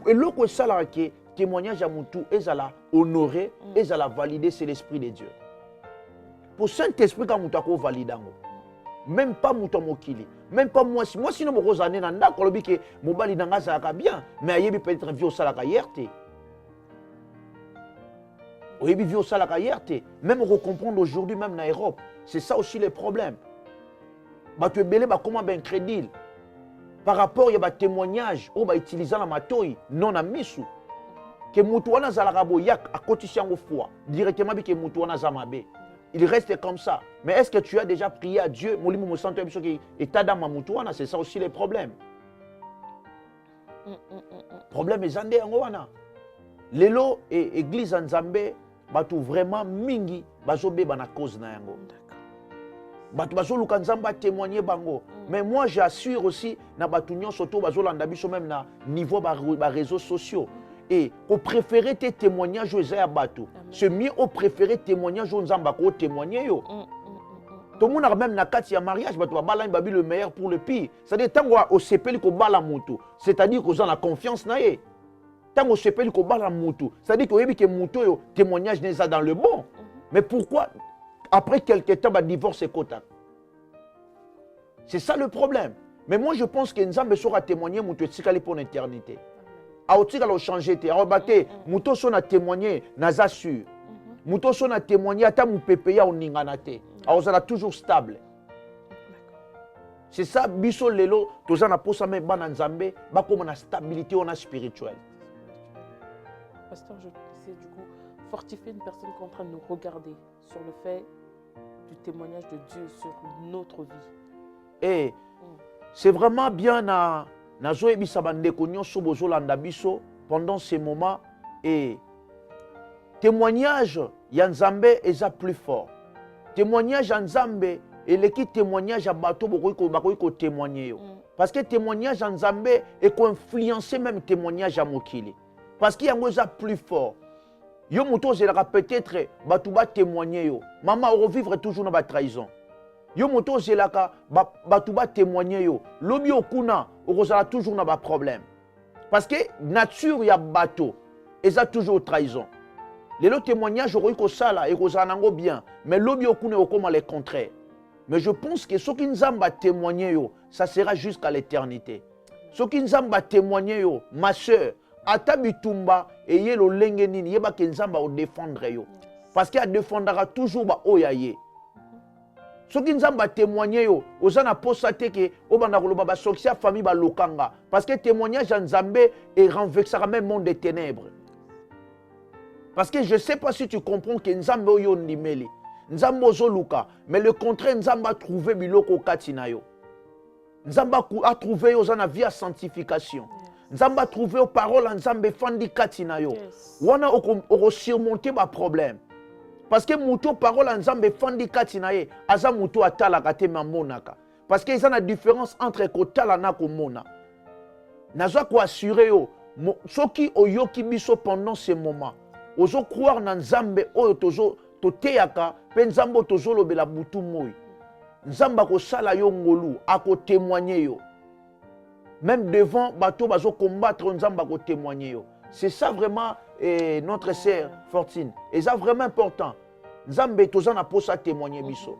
et l'autre salaire qui témoignage à Moutou, ils allaient honorer, ils allaient valider, c'est l'Esprit de Dieu. Pour Saint-Esprit, quand Moutou valide, même pas Moutou Mokili, même pas moi. Moi, sinon, je suis nanda, je que mon bali nanga ça bien, mais il peut-être vu au salaka yerte. Il vu au salaka yerte. Même on comprendre aujourd'hui, même en Europe, c'est ça aussi le problème. Bah tu es belé, bah comment ben crédit. Par rapport à des témoignages, on va utiliser la matoi non à Missou. Que Moutouana Zalarabo yak à côté de foi. Directement, que Moutouana Zamabe. Il reste comme ça. Mais est-ce que tu as déjà prié à Dieu? Molimou me sente qui est dans ma Moutouana, c'est ça aussi le problème. Problème est Zandé Angoana. L'élo et église en Zambé, batou vraiment mingi, bazobe bana cause na yango. Témoigner bango. Mais moi j'assure aussi na batunyon surtout bazolanda biso même na niveau ba réseaux sociaux et au préférer tes témoignages aux à bateau. C'est mieux au préférer témoignages aux nzamba ko témoigner yo. Tout le monde a même na kati ya mariage bato bala babi le meilleur pour le pire. C'est-à-dire tango au sepeli ko bala moto, c'est-à-dire qu'on a la confiance na ye. Tango sepeli ko bala moto, c'est-à-dire que yebi que moto yo témoignage n'est ça dans le bon. Mais pourquoi après quelques temps, il divorce et quota. C'est ça le problème. Mais moi, je pense que Nzambe sera témoigner pour l'éternité. Aotika lo changer te. Aobate, muto sona témoigner, naza sûr. Muto sona témoigner, ata mu pepeya oninganate. Aozala toujours stable. C'est ça, biso lelo, tozana posa me bana Nzambe, ba comme na stabilité on a spirituelle. Pasteur, je sais du coup fortifier une personne qui est en train de nous regarder sur le fait du témoignage de Dieu sur notre vie. Et c'est vraiment bien pendant ces moments et témoignage Yanzambe est plus fort. Témoignage Yanzambe et l'équipe témoignage à bateau beaucoup témoigner. Parce que témoignage Yanzambe est influencer même témoignage à Mokili. Parce qu'il y a un plus fort. Yo mouto zélera peut-être batouba témoigner yo. Maman on vivre toujours dans la trahison. Yo moto zelaka batu ba témoigner yo. Lobi okuna okozala toujours na ba problème. Parce que nature ya bateau, ils ont toujours trahison. Les témoignages ont sala et nango bien, mais lobi okune okoma le contraire. Mais je pense que ce qui nous a témoigné, ça sera jusqu'à l'éternité. Ce qui nous a témoigné, ma soeur, ata bitumba et yelo lengenini yeba ke nzamba o défendre yo. Parce qu'il défendra toujours ba oyaye. Ce qui nous a témoigné, aux ana posate que obanda koloba ba soxia famille ba lokanga parce que témoignage en Nzambe et renversera même monde des ténèbres. Parce que je ne sais pas si tu comprends que Nzambe oyo ndimeli. Nzambe ozo luka, mais le contraire Nzambe a trouvé biloko katina yo. Nzambe a trouvé yo zana via sanctification. Nzambe a trouvé aux paroles Nzambe fandi katina yo. Wana oko surmonter ba problème. Parce que muto parole Nzambe fandi katina ye, aza muto atala kate mamonaka. Parce que y a une différence entre kotala na komona. Nazwa ko assurer yo, soki oyoki biso pendant ce moment. Ozo croire na Nzambe oyo tozo toteyaka pe Nzambe tozo lobela butu moi. Nzamba ko sala yo ngolu, ako témoigner yo. Même devant bateau bazo combattre Nzamba ko témoigner yo. C'est ça vraiment notre sœur Fortune. Et ça vraiment important. Nzambe toza na posa témoigner biso.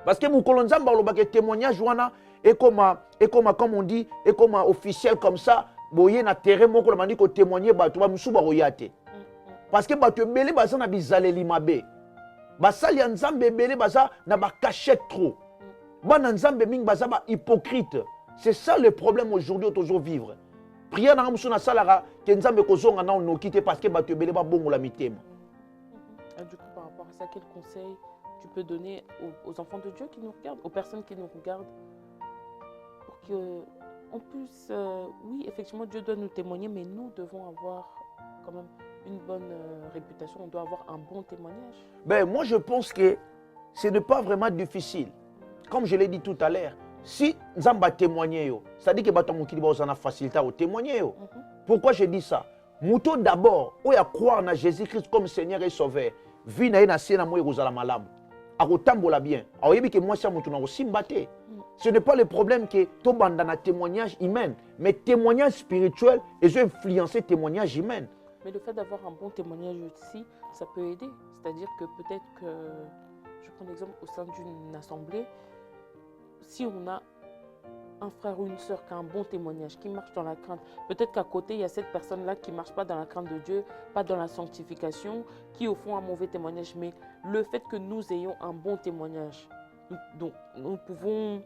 Parce que mukolo Nzamba lobaka témoignage wana et comme on dit et comme officiel comme ça, boye na terrain moko la mandi ko témoigner bato ba musu ba royate. Parce que bato belé baza na bizaleli mabe. Basali ya Nzambe belé baza na ba cachette trop. Bana Nzambe ming baza ba hypocrite. C'est ça le problème aujourd'hui toujours vivre. Prière na musu na salara que Nzambe kozonga na on quitter parce que bato belé ba bongo la mitema. Du coup par rapport à ça, quel conseil tu peux donner aux enfants de Dieu qui nous regardent, aux personnes qui nous regardent pour qu'on puisse, oui effectivement Dieu doit nous témoigner, mais nous devons avoir quand même une bonne réputation, on doit avoir un bon témoignage. Ben, moi, je pense que ce n'est pas vraiment difficile. Comme je l'ai dit tout à l'heure, si Nzamba témoigner, c'est-à-dire que Batamukili a facilité à témoigner. Pourquoi je dis ça? Mouto d'abord, où y a croire en Jésus-Christ comme Seigneur et Sauveur, vie na ena sena mo ezala malamu. Akotambola bien. Aoyebi que moi ça mutu na osimbate. Ce n'est pas le problème que to banda na témoignage humain, mais témoignage spirituel et je influencer témoignage humain. Mais le fait d'avoir un bon témoignage aussi, ça peut aider. C'est-à-dire que peut-être que, je prends l'exemple au sein d'une assemblée, si on a un frère ou une sœur qui a un bon témoignage, qui marche dans la crainte, peut-être qu'à côté, il y a cette personne-là qui ne marche pas dans la crainte de Dieu, pas dans la sanctification, qui au fond a un mauvais témoignage. Mais le fait que nous ayons un bon témoignage, donc nous pouvons,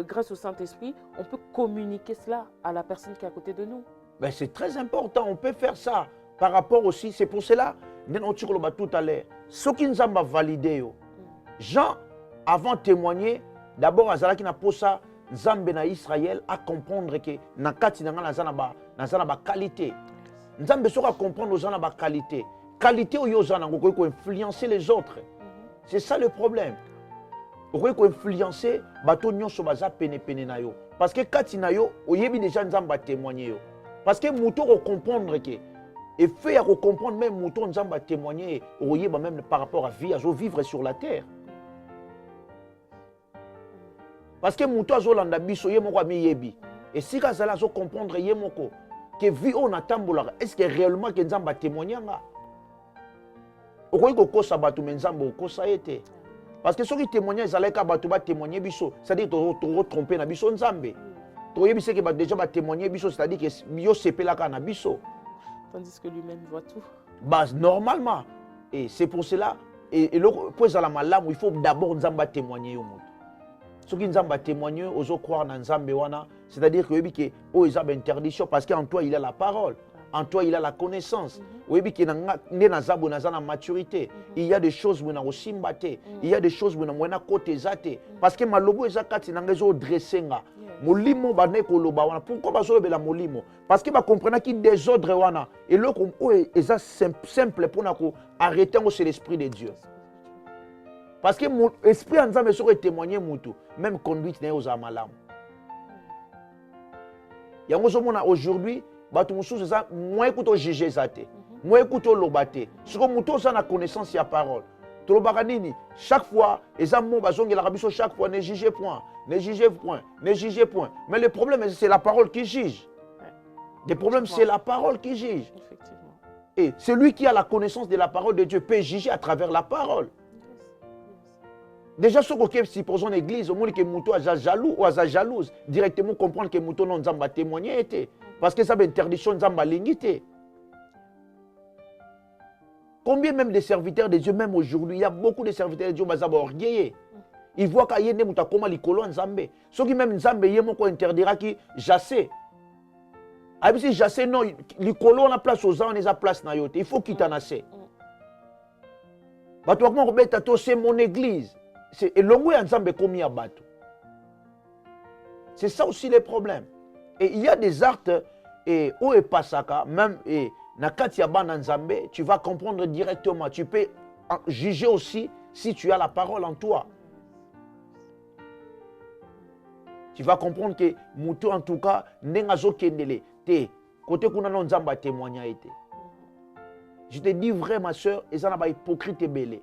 grâce au Saint-Esprit, on peut communiquer cela à la personne qui est à côté de nous. Ben, c'est très important, on peut faire ça. Par rapport aussi, c'est pour cela, tout à l'heure, ce qui nous a validé, Jean, avant de témoigner, d'abord, Azala qui n'a pas ça, Nzambe na Israël à comprendre que nakati na ngana ba qualité. Nzambe soka comprendre aux gens ba qualité. Qualité au yozana ko influencer les autres. C'est ça le problème. Ko influencer bato nyonso baza pene na yo. Parce que kati na yo oyebi déjà Nzamba témoigner yo. Parce que muto ko comprendre que et fait à comprendre même muto Nzamba témoigner oyeba même par rapport à vie à vivre sur la terre. Parce que muto azolanda biso ye moko ameyebi. Et si kazala azo comprendre ye moko que vie on atambola, est-ce que réellement que Nzamba témoigner nga? Okoyi ko kosa batu mais Nzamba kosa ete. Parce que ceux qui témoignent ezalaka batu ba témoigner biso, c'est-à-dire to tromper na biso Nzambe. To yebise que déjà ba témoigner biso, c'est-à-dire que bio sepelaka na biso. Tandis que lui-même voit tout. Bah normalement. Et c'est pour cela et le pour ça la malamu, il faut d'abord Nzamba témoigner au monde. Ceux qui nous ont témoigné, osent croire dans Nzambe wana, c'est-à-dire que ils ont une interdiction parce qu'en toi il a la parole, en toi il a la connaissance. Oui, qu'il y a la maturité. Il y a des choses où on a aussi batté, il y a des choses où on a côté zate. Parce que malobo ezakati nangezo dressenga. Molimo bane koloba wana. Pourquoi bazo bela molimo? Parce que ba comprendre qu'il désordre wana et le comme eza simple pour nako arrêter c'est l'esprit de Dieu. Parce que mon esprit en Nzambe serait témoigner mutu, même conduite n'est aux amalam. Yango somona aujourd'hui, batu musu ça moins écoute juger zate, moins écoute lobate. Ce que mutu ça na connaissance ya parole. tolobaka nini chaque fois eza mo bazongelaka biso chaque fois ne jugez point, ne jugez point, ne jugez point. Mais le problème c'est la parole qui juge. Le problème c'est la parole qui juge. Effectivement. Et celui qui a la connaissance de la parole de Dieu peut juger à travers la parole. Déjà, ce que supposons l'église, au moins que Mouto a jaloux ou a jalouse, directement comprendre que Mouto non Nzamba témoigné était. Parce que ça veut interdiction Nzamba lingité. Combien même de serviteurs de Dieu, même aujourd'hui, il y a beaucoup de serviteurs de Dieu qui sont orgueillés. Ils voient qu'il y a des gens qui ont l'icolo Nzambé. Ceux qui même Nzambé, il y a des gens qui interdira qui jassé. Ah, si jassé, non, l'icolo on a place aux gens, on a place na yote. Il faut qu'il t'en asse. C'est mon église. C'est ça aussi le problème. Et il y a des actes, et où est Pasaka, même et Nakatia Bananzambe, tu vas comprendre directement. Tu peux juger aussi si tu as la parole en toi. Tu vas comprendre que Moutou, en tout cas, Nengazo Kendele, te, côté qu'on a non Nzamba témoigna été. Je te dis vrai, ma soeur, et ça n'a pas hypocrite et belé.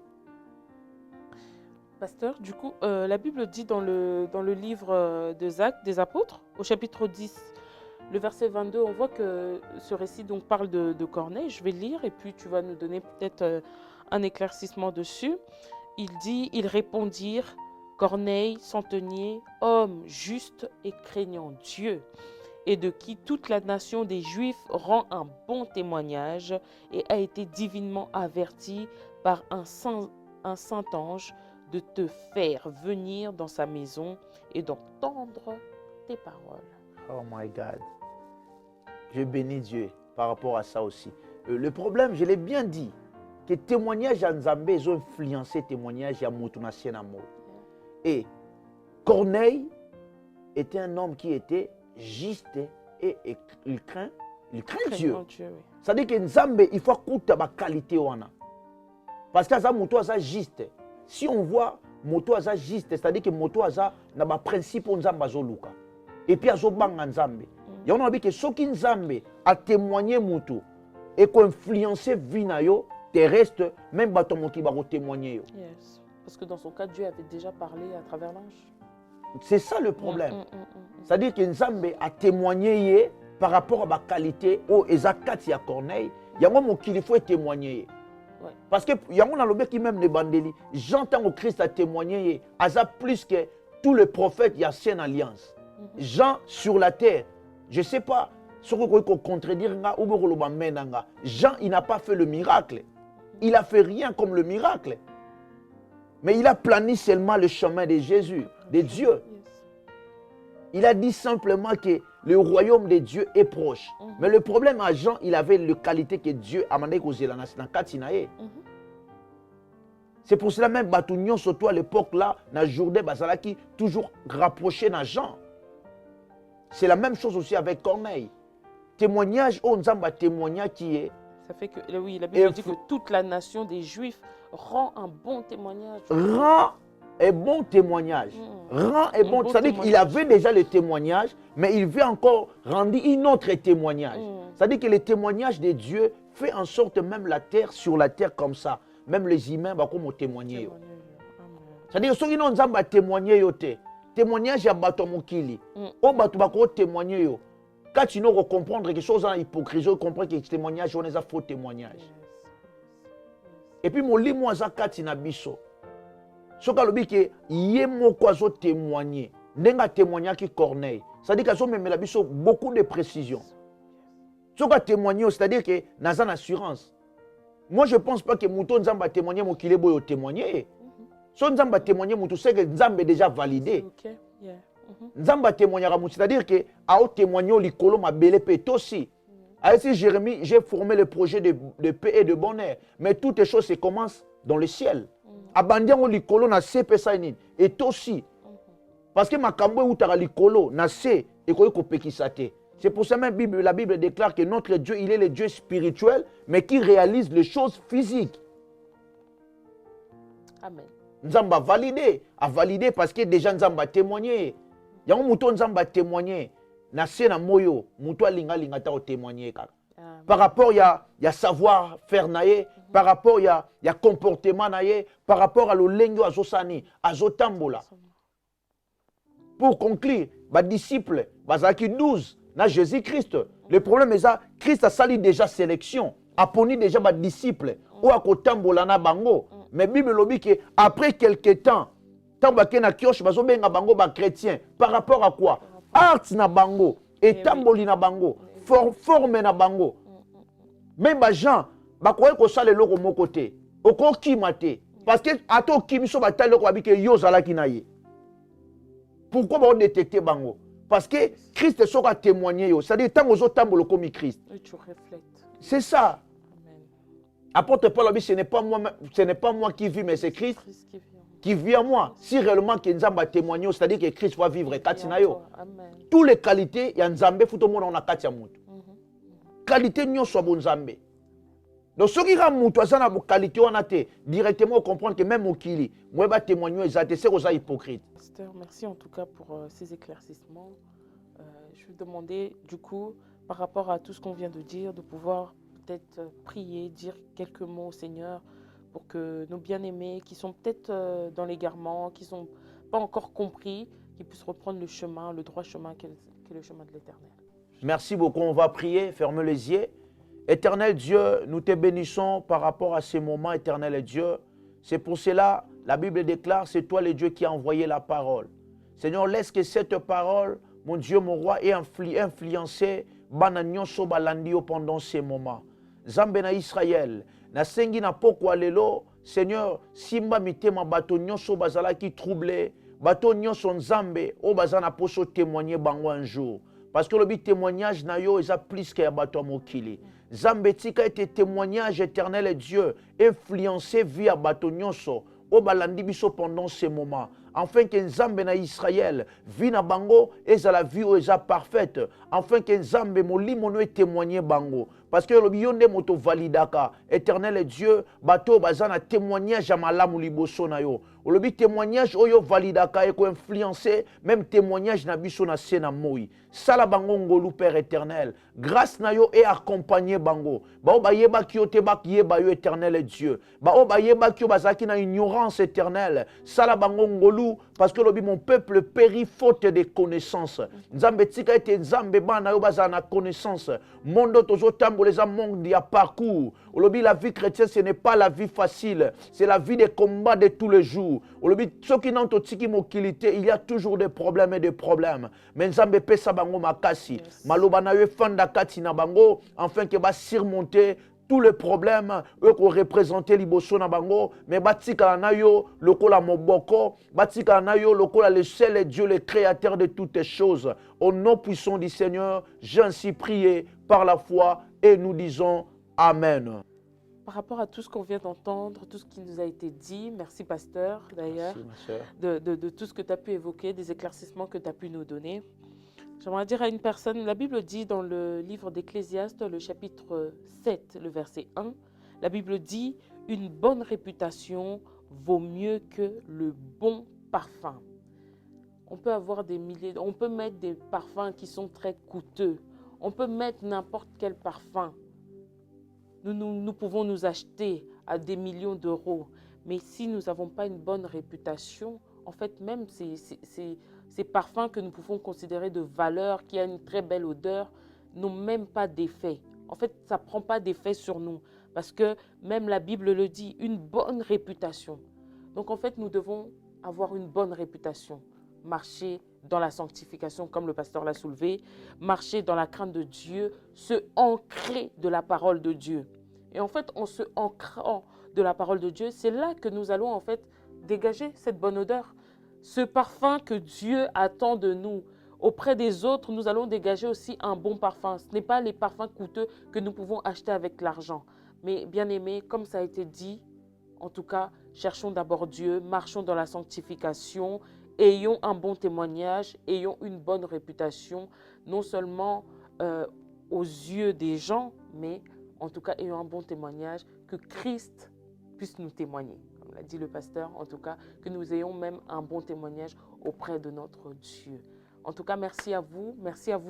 Pasteur, du coup, la Bible dit dans le livre des Actes des Apôtres, au chapitre 10, le verset 22, on voit que ce récit donc parle de Corneille. Je vais lire et puis tu vas nous donner peut-être un éclaircissement dessus. Il dit, ils répondirent, Corneille, centenier, homme juste et craignant Dieu, et de qui toute la nation des Juifs rend un bon témoignage et a été divinement averti par un saint ange de te faire venir dans sa maison et d'entendre tes paroles. Oh my God. Je bénis Dieu par rapport à ça aussi. Le problème, je l'ai bien dit, que témoignage à Nzambé, ils ont influencé témoignage à Moutounasien Amour. Et Corneille était un homme qui était juste et il craint Dieu. Ça veut dire que Nzambé, il faut écouter la qualité. Parce que ça, Moutou a juste. Si on voit Moto aza juste, c'est-à-dire que Moto aza na ba principe Nzamba zoluka. Et puis azo banga Nzambe. Ya on a dit que ce qui Nzambe a témoigné Moto et qu'on influencé vie na yo terrestre, même bato moki ba témoigner yo. Yes. Parce que dans son cas, Dieu avait déjà parlé à travers l'ange. C'est ça le problème. C'est-à-dire que Nzambe a témoigné par rapport à la qualité au Ezakati à Corneille. Il y a un moment qu'il faut témoigner. Ouais. Parce que y a un qui même les bandeli. J'entends au Christ à témoigner. Aza plus que tous les prophètes, il y a ancienne alliance. Jean sur la terre, je ne sais pas ce qu'on contredire ou Jean, il n'a pas fait le miracle. Il n'a fait rien comme le miracle. Mais il a plané seulement le chemin de Jésus, de Dieu. Il a dit simplement que le royaume de Dieu est proche. Mais le problème à Jean, il avait la qualité que Dieu a demandé aux Zélanas dans Katinae. C'est pour cela même Batounion, surtout à l'époque là, dans Jourdain, Bazalaki, toujours rapproché de Jean. C'est la même chose aussi avec Corneille. Témoignage, on a témoignage qui est. Ça fait que, oui, la Bible dit que toute la nation des Juifs rend un bon témoignage. Rend un bon témoignage. Rend un bon témoignage. C'est-à-dire qu'il avait déjà le témoignage, mais il veut encore rendre un autre témoignage. C'est-à-dire que le témoignage de Dieu fait en sorte même la terre, sur la terre comme ça, même les humains vont comme témoigner. C'est-à-dire que ceux qui n'ont pas témoigné, témoignage à Bato Mokili. Au Bato Bako témoigner. Quand tu n'as comprendre quelque chose en hypocrisie, tu comprends que témoignage, on a faux témoignage. Et puis, mon lit, moi, Zakati na biso. Ce que le que yé mo quoi témoigner. N'enga témoigner qui Corneille. C'est-à-dire que ça me la biso beaucoup de précision. Ce que témoigner, c'est-à-dire que n'a pas assurance. Moi, je ne pense pas que Mouton Nzamba témoigner mon qu'il est beau témoigner. Si Nzamba témoigner Mouton, c'est que Nzamba est déjà validé. Okay. Yeah. Nzamba témoignera Mouton, c'est-à-dire que a témoigner l'icolo ma belle paix aussi. Ainsi, Jérémie, j'ai formé le projet de paix et de bonheur. Mais toutes les choses se commencent dans le ciel. Abandian l'icolo na CP Sainin. Et aussi. Parce que ma cambo ou tara l'icolo na C et ko pekisate. C'est pour ça même la Bible déclare que notre Dieu, il est le Dieu spirituel, mais qui réalise les choses physiques. Amen. Nzamba a validé parce que déjà Nzamba a témoigné. Il y a un mouton Nzamba a témoigné. Na se na moyo, mouton linga ta témoigné. Par rapport, il y a savoir-faire, par rapport, il y a comportement, par rapport à l'olengo azosani, azotambola. Pour conclure, les disciples, bazaki 12, na Jésus-Christ. Le problème est que Christ a sali déjà sélection, a poni déjà les disciples, ou a kotambola na bango. Mais Bible lobi que après quelques temps, tant que na kioche bazo benga bango ba chrétien, par rapport à quoi? Arts na bango, et tamboli na bango, forme na bango. Même les gens, ils croient que ça le loko mon côté. Oko kimate. Parce que ato kimi so batali loko babike yo zala kinaye. Pourquoi on détecter bango? Parce que Christ est sur à témoigner. C'est-à-dire tant aux autres tambolo comme Christ. C'est ça. Amen. Apôtre Paul a dit ce n'est pas moi qui vis mais c'est Christ qui vit en moi. Si réellement que Nzamba témoigne, c'est-à-dire que Christ va vivre katinayo. Toutes les qualités, il y a Nzambe futo mona on a katia mutu. Qualité nyo soit bon Nzambe. Donc ceux qui ramènent mutu azana bo qualité on a té directement comprendre que même okili, moi ba témoigner exact c'est aux hypocrite. Pasteur, merci en tout cas pour ces éclaircissements. Je vais demander du coup par rapport à tout ce qu'on vient de dire de pouvoir peut-être prier, dire quelques mots au Seigneur pour que nos bien-aimés qui sont peut-être dans l'égarement, qui ne sont pas encore compris, qu'ils puissent reprendre le chemin, le droit chemin qui est le chemin de l'Éternel. Merci beaucoup, on va prier, ferme les yeux. Éternel Dieu, nous te bénissons par rapport à ces moments, éternel Dieu. C'est pour cela, la Bible déclare, c'est toi le Dieu qui a envoyé la parole. Seigneur, laisse que cette parole, mon Dieu, mon roi, ait influencé Bananyon Sobalandio pendant ces moments. Zambena Israël, na sengi na pokwa lelo, Seigneur, simba mitema bato nyonso bazala qui troublé, bato nyonso nzambe, o bazana poso témoigner bango un jour. Parce que le témoignage na yo est plus que bato mokili. Zambe tika était témoignage éternel et Dieu, influencé via bato nyonso, o balandi biso pendant ces moments. Afin que Nzambe na Israël, vie na bango, et la vie est parfaite. Afin que Nzambe molimo no témoigner bango. Parce que le bionde moto validaka, éternel et Dieu, bato bazana témoignage à malamu liboso na yo. Le témoignage oyo validaka et ko influencer, même témoignage na biso na sena moi. Sala bango ngolu Père éternel. Grâce na yo et accompagner bango. Ba o ba yeba ki yo te ba yeba yo éternel et Dieu. Ba o ba yeba ki yo bazaki na ignorance éternelle. Sala bango ngolu parce que mon peuple périt faute de connaissances. Nzambe tika ete nzambe bana yo bazana connaissance. Mondo tozo tambo les monde ya parcours. Olobi la vie chrétienne ce n'est pas la vie facile, c'est la vie des combats de tous les jours. Olobi ceux qui n'ont tiki mokilité, il y a toujours des problèmes et des problèmes. Mais nzambe pesa bango makasi. Maloba na yo fanda kati na bango afin que ba surmonter tous les problèmes eux qu'on représentait liboso na bango mais batika na yo lokola moboko batika na yo lokola le seul Dieu le créateur de toutes les choses. Au nom puissant du Seigneur, j'ai ainsi prié par la foi et nous disons Amen. Par rapport à tout ce qu'on vient d'entendre, tout ce qui nous a été dit, merci pasteur d'ailleurs, de tout ce que tu as pu évoquer, des éclaircissements que tu as pu nous donner. J'aimerais dire à une personne, la Bible dit dans le livre d'Ecclésiaste, le chapitre 7, le verset 1, la Bible dit « Une bonne réputation vaut mieux que le bon parfum ». On peut avoir des milliers, on peut mettre des parfums qui sont très coûteux. On peut mettre n'importe quel parfum. Nous pouvons nous acheter à des millions d'euros. Mais si nous n'avons pas une bonne réputation, en fait, même ces parfums que nous pouvons considérer de valeur, qui a une très belle odeur, n'ont même pas d'effet. En fait, ça ne prend pas d'effet sur nous. Parce que même la Bible le dit, une bonne réputation. Donc en fait, nous devons avoir une bonne réputation. Marcher dans la sanctification, comme le pasteur l'a soulevé. Marcher dans la crainte de Dieu, se ancrer de la parole de Dieu. Et en fait, en se ancrant de la parole de Dieu, c'est là que nous allons en fait dégager cette bonne odeur. Ce parfum que Dieu attend de nous. Auprès des autres, nous allons dégager aussi un bon parfum. Ce n'est pas les parfums coûteux que nous pouvons acheter avec l'argent. Mais bien aimé, comme ça a été dit, en tout cas, cherchons d'abord Dieu, marchons dans la sanctification, ayons un bon témoignage, ayons une bonne réputation, non seulement aux yeux des gens, mais en tout cas, ayons un bon témoignage, que Christ puisse nous témoigner. Comme l'a dit le pasteur, en tout cas, que nous ayons même un bon témoignage auprès de notre Dieu. En tout cas, merci à vous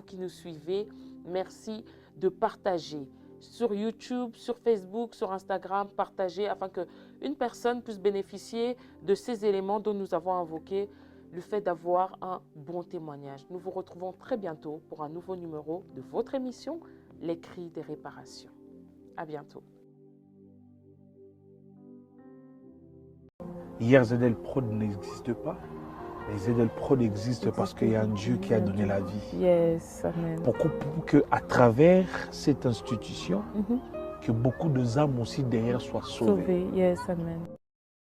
qui nous suivez. Merci de partager sur YouTube, sur Facebook, sur Instagram, partager afin qu'une personne puisse bénéficier de ces éléments dont nous avons invoqué le fait d'avoir un bon témoignage. Nous vous retrouvons très bientôt pour un nouveau numéro de votre émission, Les Cris des Réparations. À bientôt. Hier, Zedel Prod n'existe pas. Mais Zedel Prod existe parce qu'il y a un Dieu qui a donné la vie. Yes, amen. Pour qu'à travers cette institution, que beaucoup d'âmes aussi derrière soient sauvées. Sauvé, yes, amen.